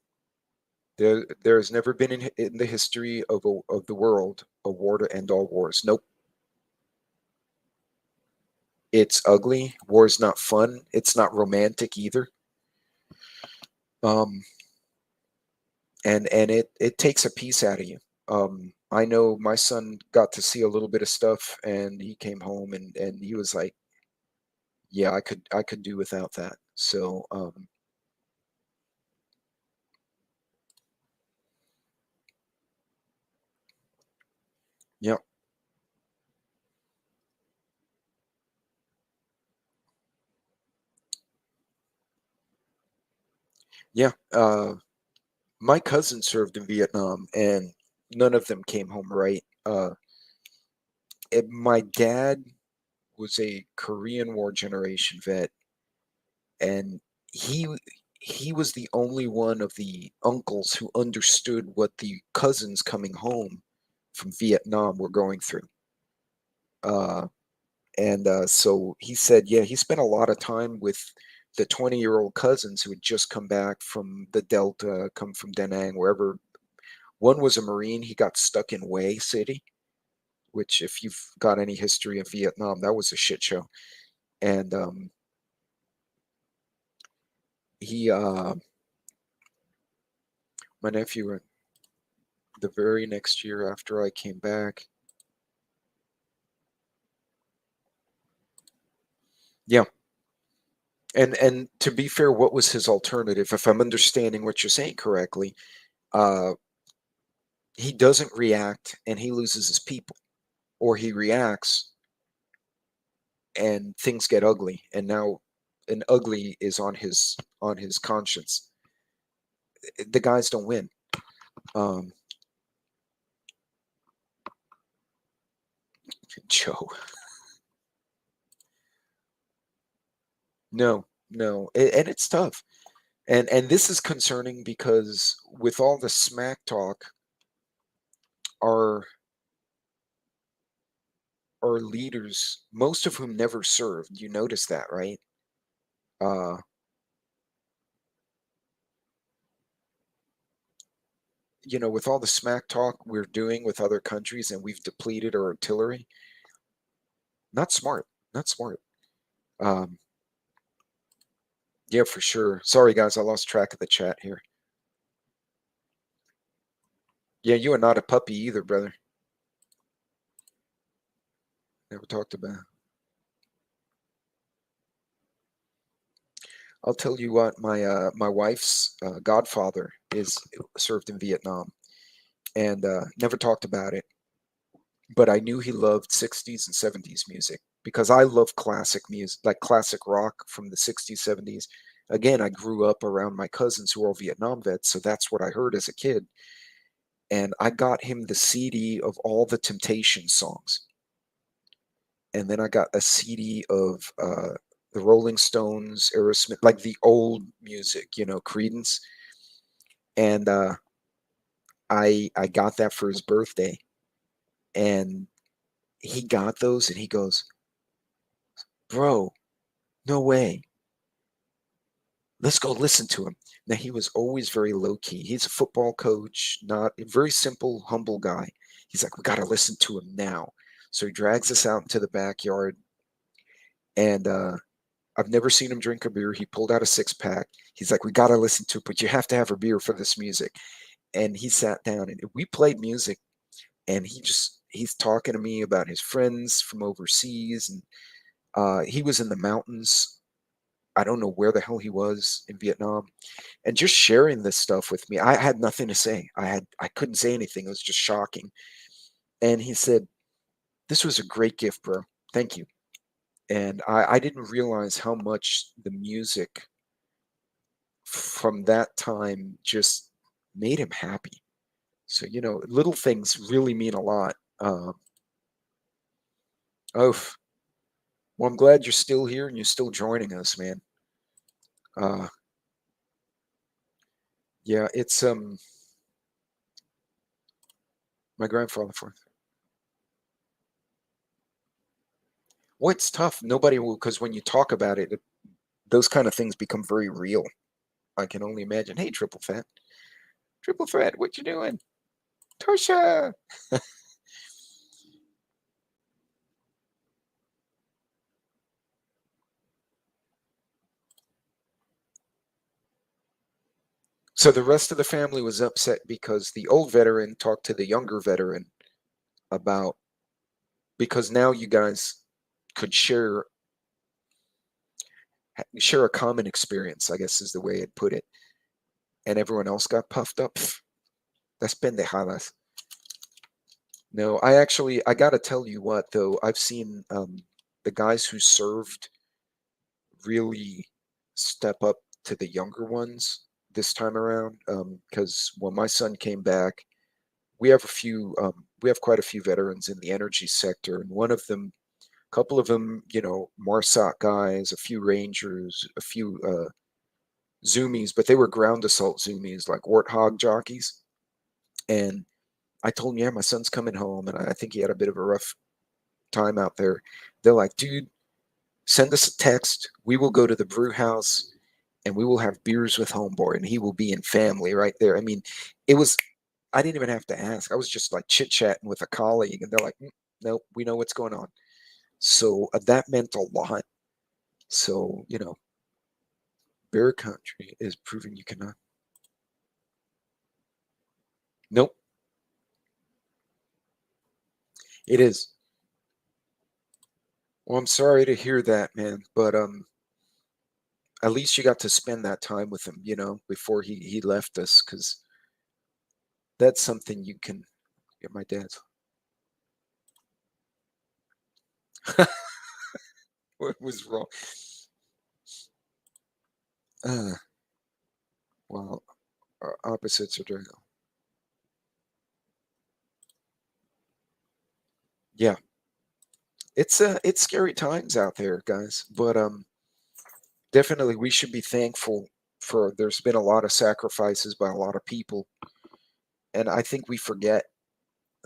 There has never been in the history of the world a war to end all wars. Nope. It's ugly. War is not fun. It's not romantic either. Um, and it takes a piece out of you. I know my son got to see a little bit of stuff, and he came home and he was like, "Yeah, I could do without that." So yeah, yeah. My cousin served in Vietnam, and none of them came home right. My dad was a Korean War generation vet, and he he was the only one of the uncles who understood what the cousins coming home from Vietnam were going through. Uh, and so he said, yeah, he spent a lot of time with the 20-year-old cousins who had just come back from the Delta, come from Da Nang, wherever. One was a Marine. He got stuck in Hue City, which, if you've got any history of Vietnam, that was a shit show. And he, my nephew, the very next year after I came back. Yeah. And to be fair, what was his alternative? If I'm understanding what you're saying correctly, uh, he doesn't react and he loses his people, or he reacts. and things get ugly, and now an ugly is on his conscience. The guys don't win. Joe, no, no, and it's tough, and this is concerning because with all the smack talk, our leaders, most of whom never served, you notice that, right? Uh, with all the smack talk we're doing with other countries and we've depleted our artillery, not smart, not smart. Um, yeah, for sure. Sorry, guys, I lost track of the chat here. Yeah, you are not a puppy either, brother. Never talked about. I'll tell you what, my wife's godfather is served in Vietnam, and never talked about it. But I knew he loved 60s and 70s music because I love classic music, like classic rock from the 60s, 70s. Again, I grew up around my cousins who are all Vietnam vets, so that's what I heard as a kid. And I got him the CD of all the Temptation songs. And then I got a CD of the Rolling Stones, Aerosmith, like the old music, Creedence. And I got that for his birthday, and he got those, and he goes, "Bro, no way. Let's go listen to him." Now, he was always very low key. He's a football coach, not a very simple, humble guy. He's like, "We got to listen to him now." So he drags us out into the backyard, and I've never seen him drink a beer. He pulled out a 6-pack. He's like, "We got to listen to it, but you have to have a beer for this music." And he sat down and we played music, and he's talking to me about his friends from overseas, and he was in the mountains. I don't know where the hell he was in Vietnam, and just sharing this stuff with me. I had nothing to say. I couldn't say anything. It was just shocking. And he said, "This was a great gift, bro. Thank you." And I didn't realize how much the music from that time just made him happy. So, little things really mean a lot. Oh, well, I'm glad you're still here and you're still joining us, man. Uh, yeah, it's my grandfather for. Well, it's tough. Nobody will, because when you talk about it, those kind of things become very real. I can only imagine. Hey, triple fat, what you doing? Tosha. So the rest of the family was upset because the old veteran talked to the younger veteran about, because now you guys could share a common experience, I guess is the way I'd put it, and everyone else got puffed up. That's pendejadas. No, I gotta tell you what though, I've seen the guys who served really step up to the younger ones this time around. Because when my son came back, we have quite a few veterans in the energy sector, and one of them, a couple of them, Marsoc guys, a few Rangers, a few Zoomies, but they were ground assault Zoomies, like warthog jockeys. And I told him, yeah, my son's coming home, and I think he had a bit of a rough time out there. They're like, dude, send us a text. We will go to the brew house and we will have beers with homeboy, and he will be in family right there. I mean, it was, I didn't even have to ask. I was just like chit chatting with a colleague, and they're like, nope, we know what's going on. So that meant a lot. So, bear country is proving you cannot. Nope, it is. Well, I'm sorry to hear that, man, but at least you got to spend that time with him, before he left us, because that's something you can get. My dad's. What was wrong? Uh, well, opposites are. Yeah, it's scary times out there, guys. But definitely we should be thankful for. There's been a lot of sacrifices by a lot of people, and I think we forget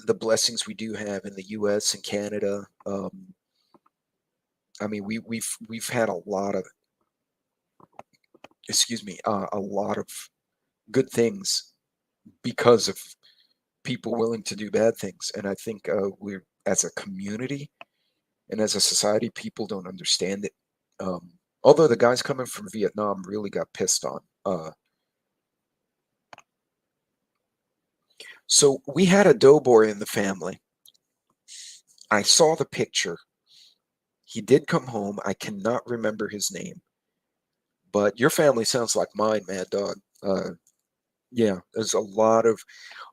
the blessings we do have in the U.S. and Canada. I mean, we've had a lot of, excuse me, a lot of good things because of people willing to do bad things, and I think we're, as a community and as a society, people don't understand it. Um, Although the guys coming from Vietnam really got pissed on. So we had a doughboy in the family. I saw the picture. He did come home. I cannot remember his name, but your family sounds like mine, Mad Dog. Yeah, there's a lot of.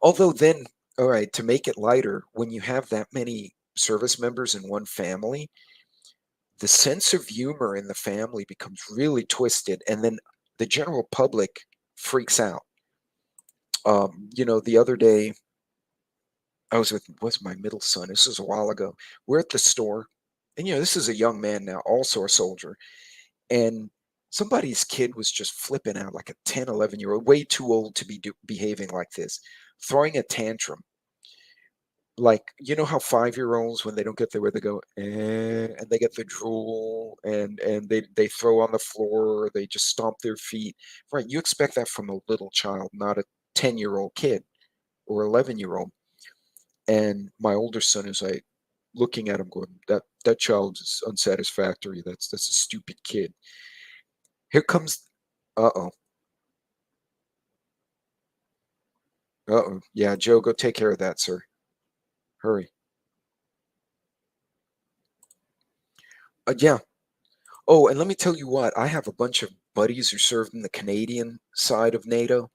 Although then, all right, to make it lighter, when you have that many service members in one family, the sense of humor in the family becomes really twisted, and then the general public freaks out. The other day I was with what's my middle son. This was a while ago. We're at the store, and this is a young man now, also a soldier, and somebody's kid was just flipping out like a 10, 11-year-old, way too old to be behaving like this, throwing a tantrum. Like, you know how 5-year-olds, when they don't get their way, they go, and they get the drool, and they throw on the floor, or they just stomp their feet. Right, you expect that from a little child, not a 10-year-old kid or 11-year-old. And my older son is like looking at him going, that child is unsatisfactory. That's a stupid kid. Here comes, uh-oh, uh-oh. Yeah, Joe, go take care of that, sir. Hurry. Yeah. Oh, and let me tell you what, I have a bunch of buddies who served in the Canadian side of NATO.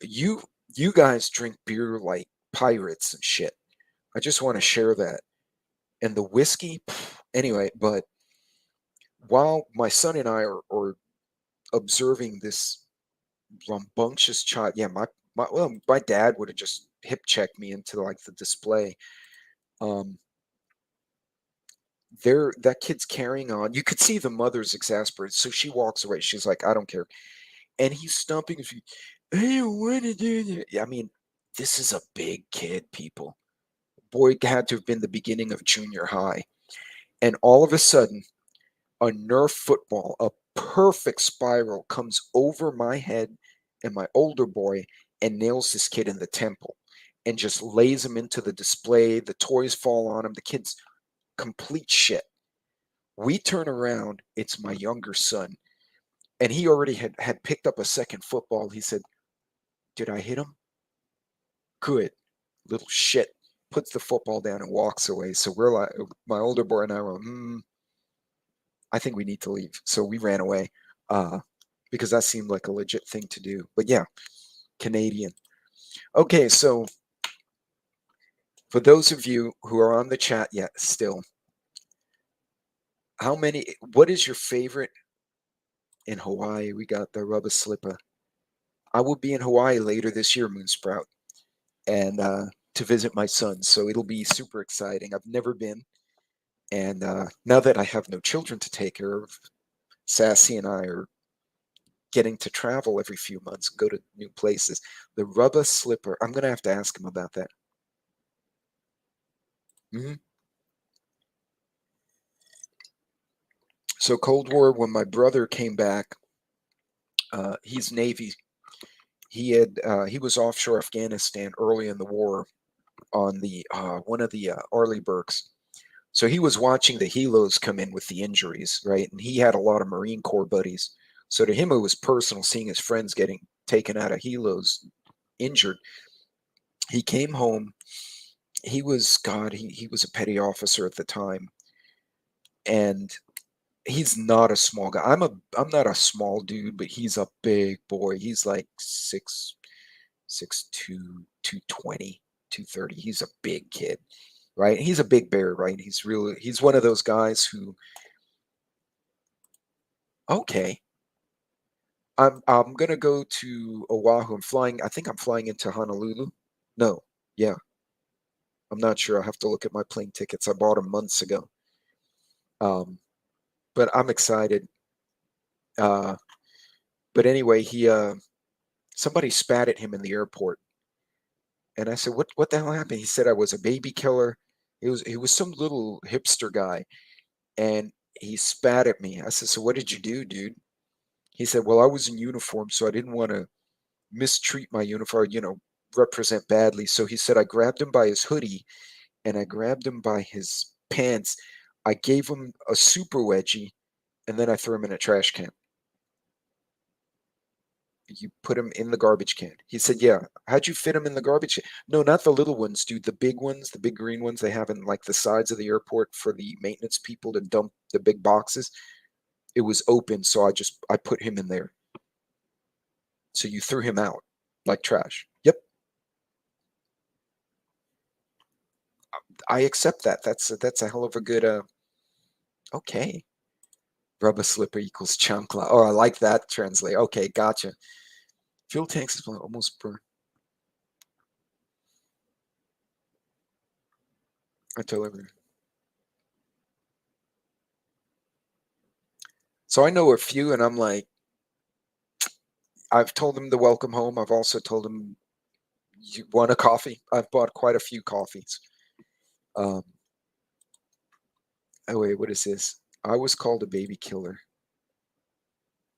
You you guys drink beer like pirates and shit. I just want to share that. And the whiskey, anyway, but while my son and I are observing this rambunctious child, yeah, my dad would have just hip checked me into like the display. Um, that kid's carrying on. You could see the mother's exasperated, so she walks away. She's like, I don't care. And he's stomping his feet. I don't want to do that. Yeah, I mean, this is a big kid, people. Boy had to have been the beginning of junior high. And all of a sudden, a Nerf football, a perfect spiral, comes over my head and my older boy and nails this kid in the temple and just lays him into the display. The toys fall on him. The kid's complete shit. We turn around, it's my younger son, and he already had picked up a second football. He said, "Did I hit him? Good. Little shit." Puts the football down and walks away. So we're like, my older boy and I were, I think we need to leave. So we ran away because that seemed like a legit thing to do. But yeah, Canadian. Okay, so for those of you who are on the chat yet still, what is your favorite in Hawaii? We got the rubber slipper. I will be in Hawaii later this year, Moonsprout, and to visit my son. So it'll be super exciting. I've never been. And now that I have no children to take care of, Sassy and I are getting to travel every few months, go to new places. The rubber slipper, I'm going to have to ask him about that. Hmm. So Cold War, when my brother came back, he's Navy. He was offshore Afghanistan early in the war on the one of the Arleigh Burkes. So he was watching the helos come in with the injuries, right? And he had a lot of Marine Corps buddies. So to him, it was personal seeing his friends getting taken out of helos injured. He came home. He was a petty officer at the time. And he's not a small guy. I'm not a small dude, but he's a big boy. He's like 6'2", 220, 230. He's a big kid, right? He's a big bear, right? He's one of those guys who Okay. I'm gonna go to Oahu. I think I'm flying into Honolulu. No, yeah, I'm not sure. I have to look at my plane tickets. I bought them months ago. Um, but I'm excited. Uh, but anyway, he somebody spat at him in the airport, and I said, "What the hell happened?" He said I was a baby killer. He was some little hipster guy, and he spat at me. I said, "So what did you do, dude?" He said, "Well, I was in uniform, so I didn't want to mistreat my uniform, represent badly." So he said I grabbed him by his hoodie and I grabbed him by his pants. I gave him a super wedgie and then I threw him in a trash can. You put him in the garbage can. He said, "Yeah." "How'd you fit him in the garbage can?" "No, not the little ones, dude. The big ones, the big green ones they have in like the sides of the airport for the maintenance people to dump the big boxes. It was open, so I put him in there." "So you threw him out like trash?" "Yep." "I accept that. That's a hell of a good okay. Rubber slipper equals chancla." Oh, I like that translate. Okay, gotcha. Fuel tanks is almost burned. I tell everything. So I know a few, and I'm like, I've told them to welcome home. I've also told them, "You want a coffee?" I've bought quite a few coffees. Um, oh wait, what is this? "I was called a baby killer."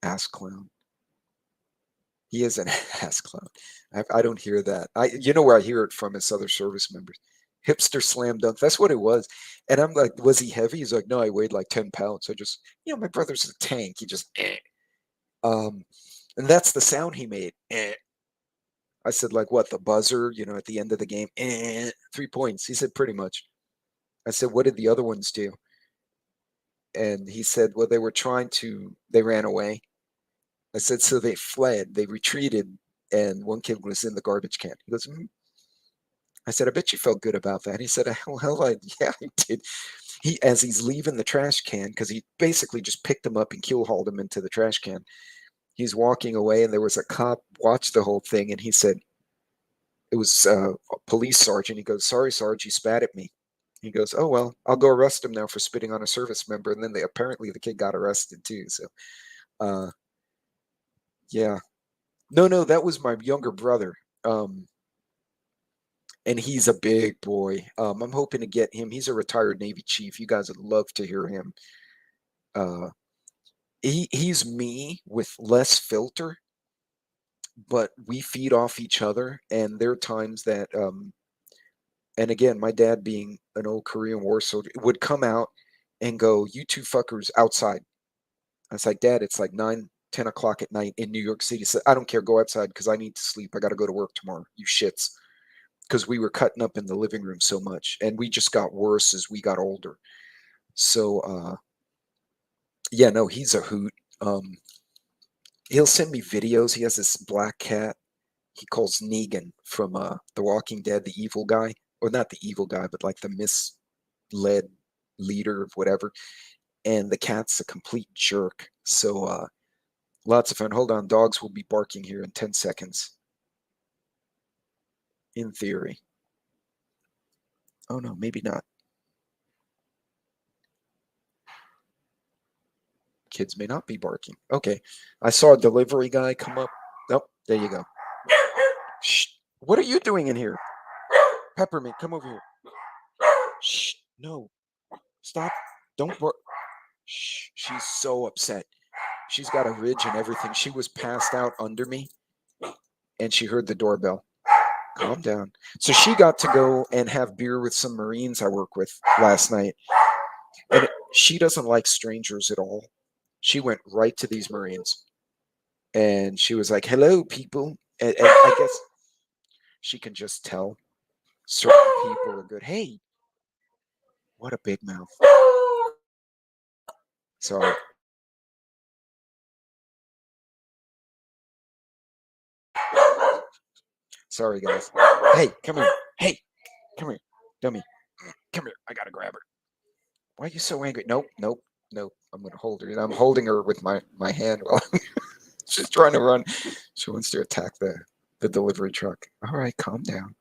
Ass clown. He is an ass clown. I don't hear that. You know where I hear it from is other service members. Hipster slam dunk. That's what it was. And I'm like, "Was he heavy?" He's like, "No, I weighed like 10 pounds. I just, my brother's a tank. He just, eh." Um, and that's the sound he made. Eh. I said, "Like what, the buzzer, at the end of the game? Eh, 3 points." He said, "Pretty much." I said, "What did the other ones do?" And he said, "Well, they ran away." I said, "So they fled, they retreated, and one kid was in the garbage can." He goes, "Mm." I said, "I bet you felt good about that." He said, yeah, I did." As he's leaving the trash can, because he basically just picked him up and keel hauled him into the trash can. He's walking away, and there was a cop watched the whole thing, and he said, it was a police sergeant. He goes, "Sorry, Sarge, you spat at me." He goes, "Oh, well, I'll go arrest him now for spitting on a service member." And then apparently the kid got arrested too. So, uh, yeah. No, no, that was my younger brother. Um, and he's a big boy. I'm hoping to get him. He's a retired Navy chief. You guys would love to hear him. Uh, he's me with less filter, but we feed off each other. And there are times that, and again, my dad being an old Korean War soldier would come out and go, "You two fuckers outside." I was like, "Dad, it's like 9, 10 o'clock at night in New York City." He said, "I don't care. Go outside because I need to sleep. I got to go to work tomorrow. You shits." Because we were cutting up in the living room so much, and we just got worse as we got older. So, yeah, no, he's a hoot. Um, he'll send me videos. He has this black cat he calls Negan from The Walking Dead, the evil guy, or not the evil guy, but like the misled leader of whatever. And the cat's a complete jerk. So, lots of fun. Hold on, dogs will be barking here in 10 seconds. In theory. Oh no, maybe not. Kids may not be barking. Okay. I saw a delivery guy come up. Nope, there you go. Shh. What are you doing in here? Peppermint, come over here. Shh. No. Stop. Don't bark. Shh. She's so upset. She's got a ridge and everything. She was passed out under me and she heard the doorbell. Calm down. So she got to go and have beer with some Marines I work with last night. And she doesn't like strangers at all. She went right to these Marines and she was like, "Hello, people." And I guess she can just tell certain people are good. Hey, what a big mouth. Sorry. Sorry, guys. Hey, come here. Hey, come here. Dummy. Come here. I got to grab her. Why are you so angry? Nope, nope. Nope, I'm gonna hold her. And I'm holding her with my hand while she's trying to run. She wants to attack the delivery truck. All right, calm down.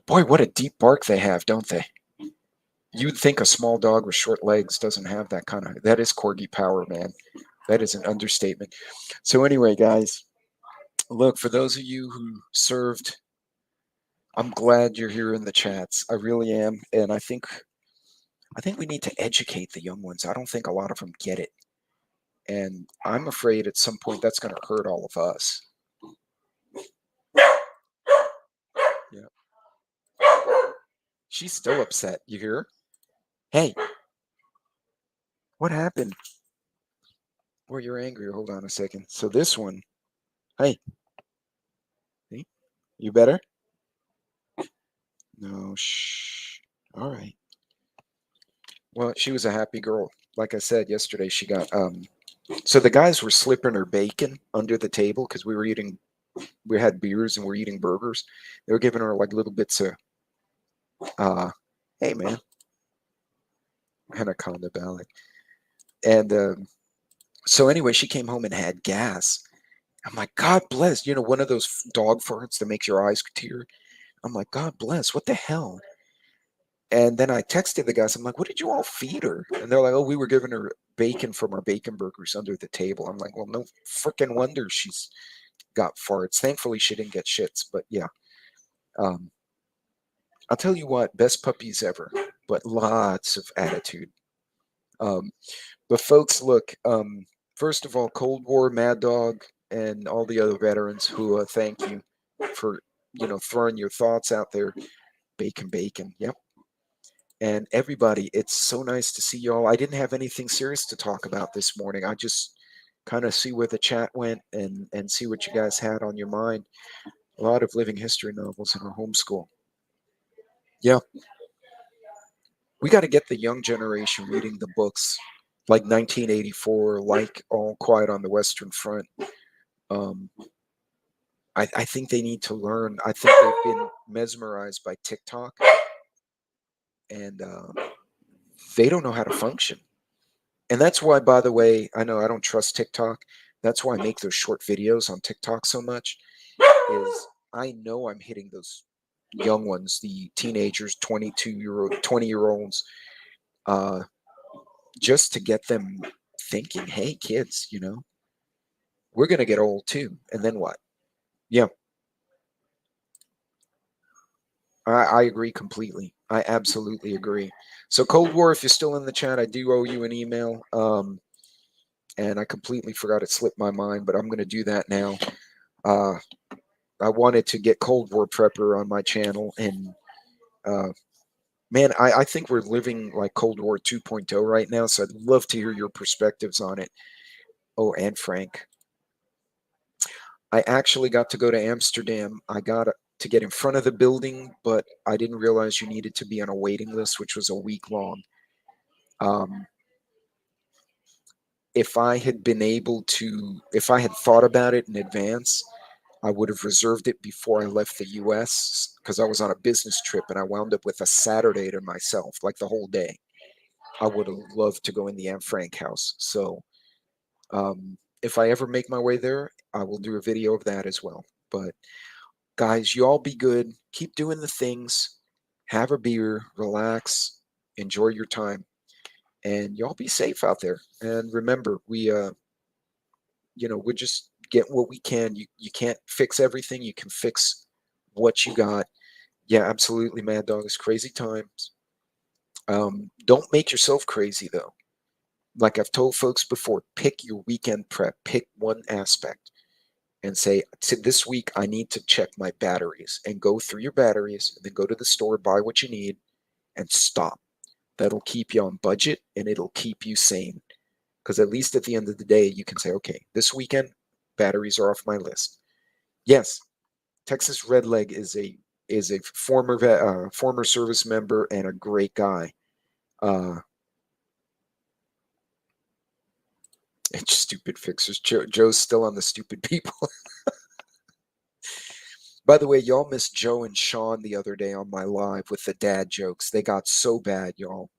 Boy, what a deep bark they have, don't they? You'd think a small dog with short legs doesn't have that kind of. That is corgi power, man. That is an understatement. So anyway, guys, look, for those of you who served, I'm glad you're here in the chats. I really am, and I think we need to educate the young ones. I don't think a lot of them get it, and I'm afraid at some point that's going to hurt all of us. Yeah, she's still upset. You hear her? Hey, what happened? Well, you're angry. Hold on a second. So this one, hey, see? You better? No, shh. All right. Well, she was a happy girl. Like I said yesterday, she got so the guys were slipping her bacon under the table because we had beers and we're eating burgers. They were giving her like little bits of uh hey man, anaconda ballot. And so anyway, she came home and had gas. I'm like, God bless, one of those dog farts that makes your eyes tear. I'm like, God bless, what the hell? And then I texted the guys. I'm like, what did you all feed her? And they're like, oh, we were giving her bacon from our bacon burgers under the table. I'm like, well, no freaking wonder she's got farts. Thankfully, she didn't get shits. But yeah, um, I'll tell you what, best puppies ever, but lots of attitude. Um, but folks, look, first of all, Cold War, Mad Dog, and all the other veterans who thank you for, throwing your thoughts out there. Bacon, bacon. Yep. And everybody, it's so nice to see y'all. I didn't have anything serious to talk about this morning. I just kind of see where the chat went and see what you guys had on your mind. A lot of living history novels in our homeschool. Yeah, we got to get the young generation reading the books like 1984, like All Quiet on the Western Front. Um, I think they need to learn. I think they've been mesmerized by TikTok, and they don't know how to function. And that's why, by the way, I know I don't trust TikTok. That's why I make those short videos on TikTok so much. Is I know I'm hitting those young ones, the teenagers, 20-year-olds, uh, just to get them thinking, hey, kids, we're gonna get old too, and then what? Yeah, I agree completely. I absolutely agree. So, Cold War, if you're still in the chat, I do owe you an email. And I completely forgot, it slipped my mind, but I'm going to do that now. Uh, I wanted to get Cold War Prepper on my channel, and uh, man, I think we're living like Cold War 2.0 right now, so I'd love to hear your perspectives on it. Oh, and Frank, I actually got to go to Amsterdam. I got to get in front of the building, but I didn't realize you needed to be on a waiting list, which was a week long. Um, if I had been able to, if I had thought about it in advance, I would have reserved it before I left the US because I was on a business trip and I wound up with a Saturday to myself, like the whole day. I would have loved to go in the Anne Frank house. So if I ever make my way there, I will do a video of that as well. But guys, you all be good. Keep doing the things. Have a beer, relax, enjoy your time, and y'all be safe out there. And remember, we just get what we can. You can't fix everything. You can fix what you got. Yeah, absolutely, Mad Dog. It's crazy times. Don't make yourself crazy though. Like I've told folks before, pick your weekend prep. Pick one aspect and say, this week I need to check my batteries, and go through your batteries, and then go to the store, buy what you need, and stop. That'll keep you on budget and it'll keep you sane. Because at least at the end of the day, you can say, okay, this weekend, batteries are off my list. Yes, Texas Redleg is a former service member and a great guy. It's stupid fixers. Joe's still on the stupid people. By the way, y'all missed Joe and Sean the other day on my live with the dad jokes. They got so bad, y'all.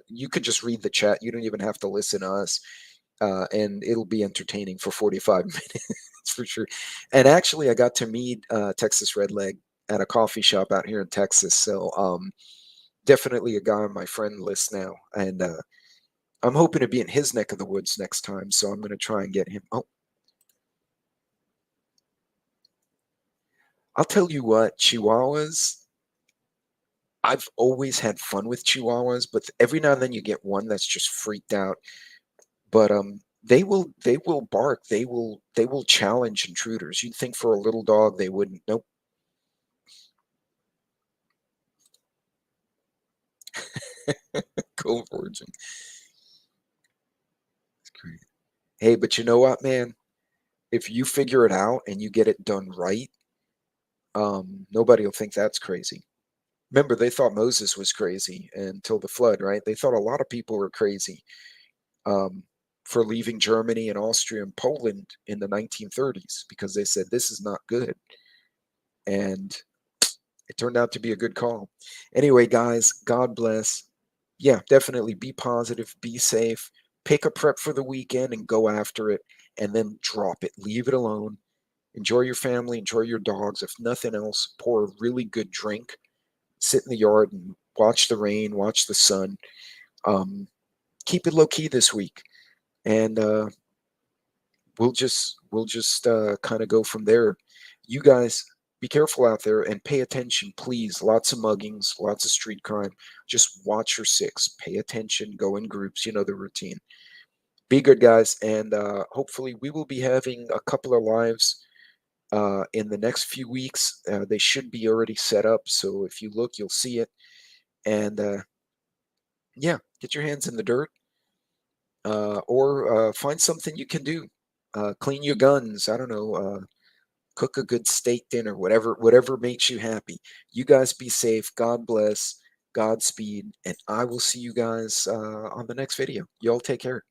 You could just read the chat. You don't even have to listen to us, and it'll be entertaining for 45 minutes for sure. And actually, I got to meet Texas Redleg at a coffee shop out here in Texas. So definitely a guy on my friend list now, and I'm hoping to be in his neck of the woods next time. So I'm going to try and get him. Oh, I'll tell you what, Chihuahuas. I've always had fun with Chihuahuas, but every now and then you get one that's just freaked out. But they will bark. They will challenge intruders. You'd think for a little dog they wouldn't. Nope. Cold origin. It's great. Hey, but you know what, man? If you figure it out and you get it done right, nobody will think that's crazy. Remember, they thought Moses was crazy until the flood, right? They thought a lot of people were crazy um, for leaving Germany and Austria and Poland in the 1930s because they said this is not good. And it turned out to be a good call. Anyway, guys, God bless. Yeah, definitely be positive, be safe, pick a prep for the weekend and go after it, and then drop it. Leave it alone. Enjoy your family, enjoy your dogs. If nothing else, pour a really good drink, sit in the yard and watch the rain, watch the sun. Um, Keep it low key this week, and we'll just kind of go from there. You guys be careful out there and pay attention, please. Lots of muggings, lots of street crime. Just watch your six. Pay attention. Go in groups. You know the routine. Be good, guys, and hopefully we will be having a couple of lives in the next few weeks. They should be already set up, so if you look, you'll see it. And yeah, get your hands in the dirt, or find something you can do. Clean your guns. I don't know. Cook a good steak dinner. Whatever makes you happy. You guys be safe. God bless. Godspeed, and I will see you guys on the next video. Y'all take care.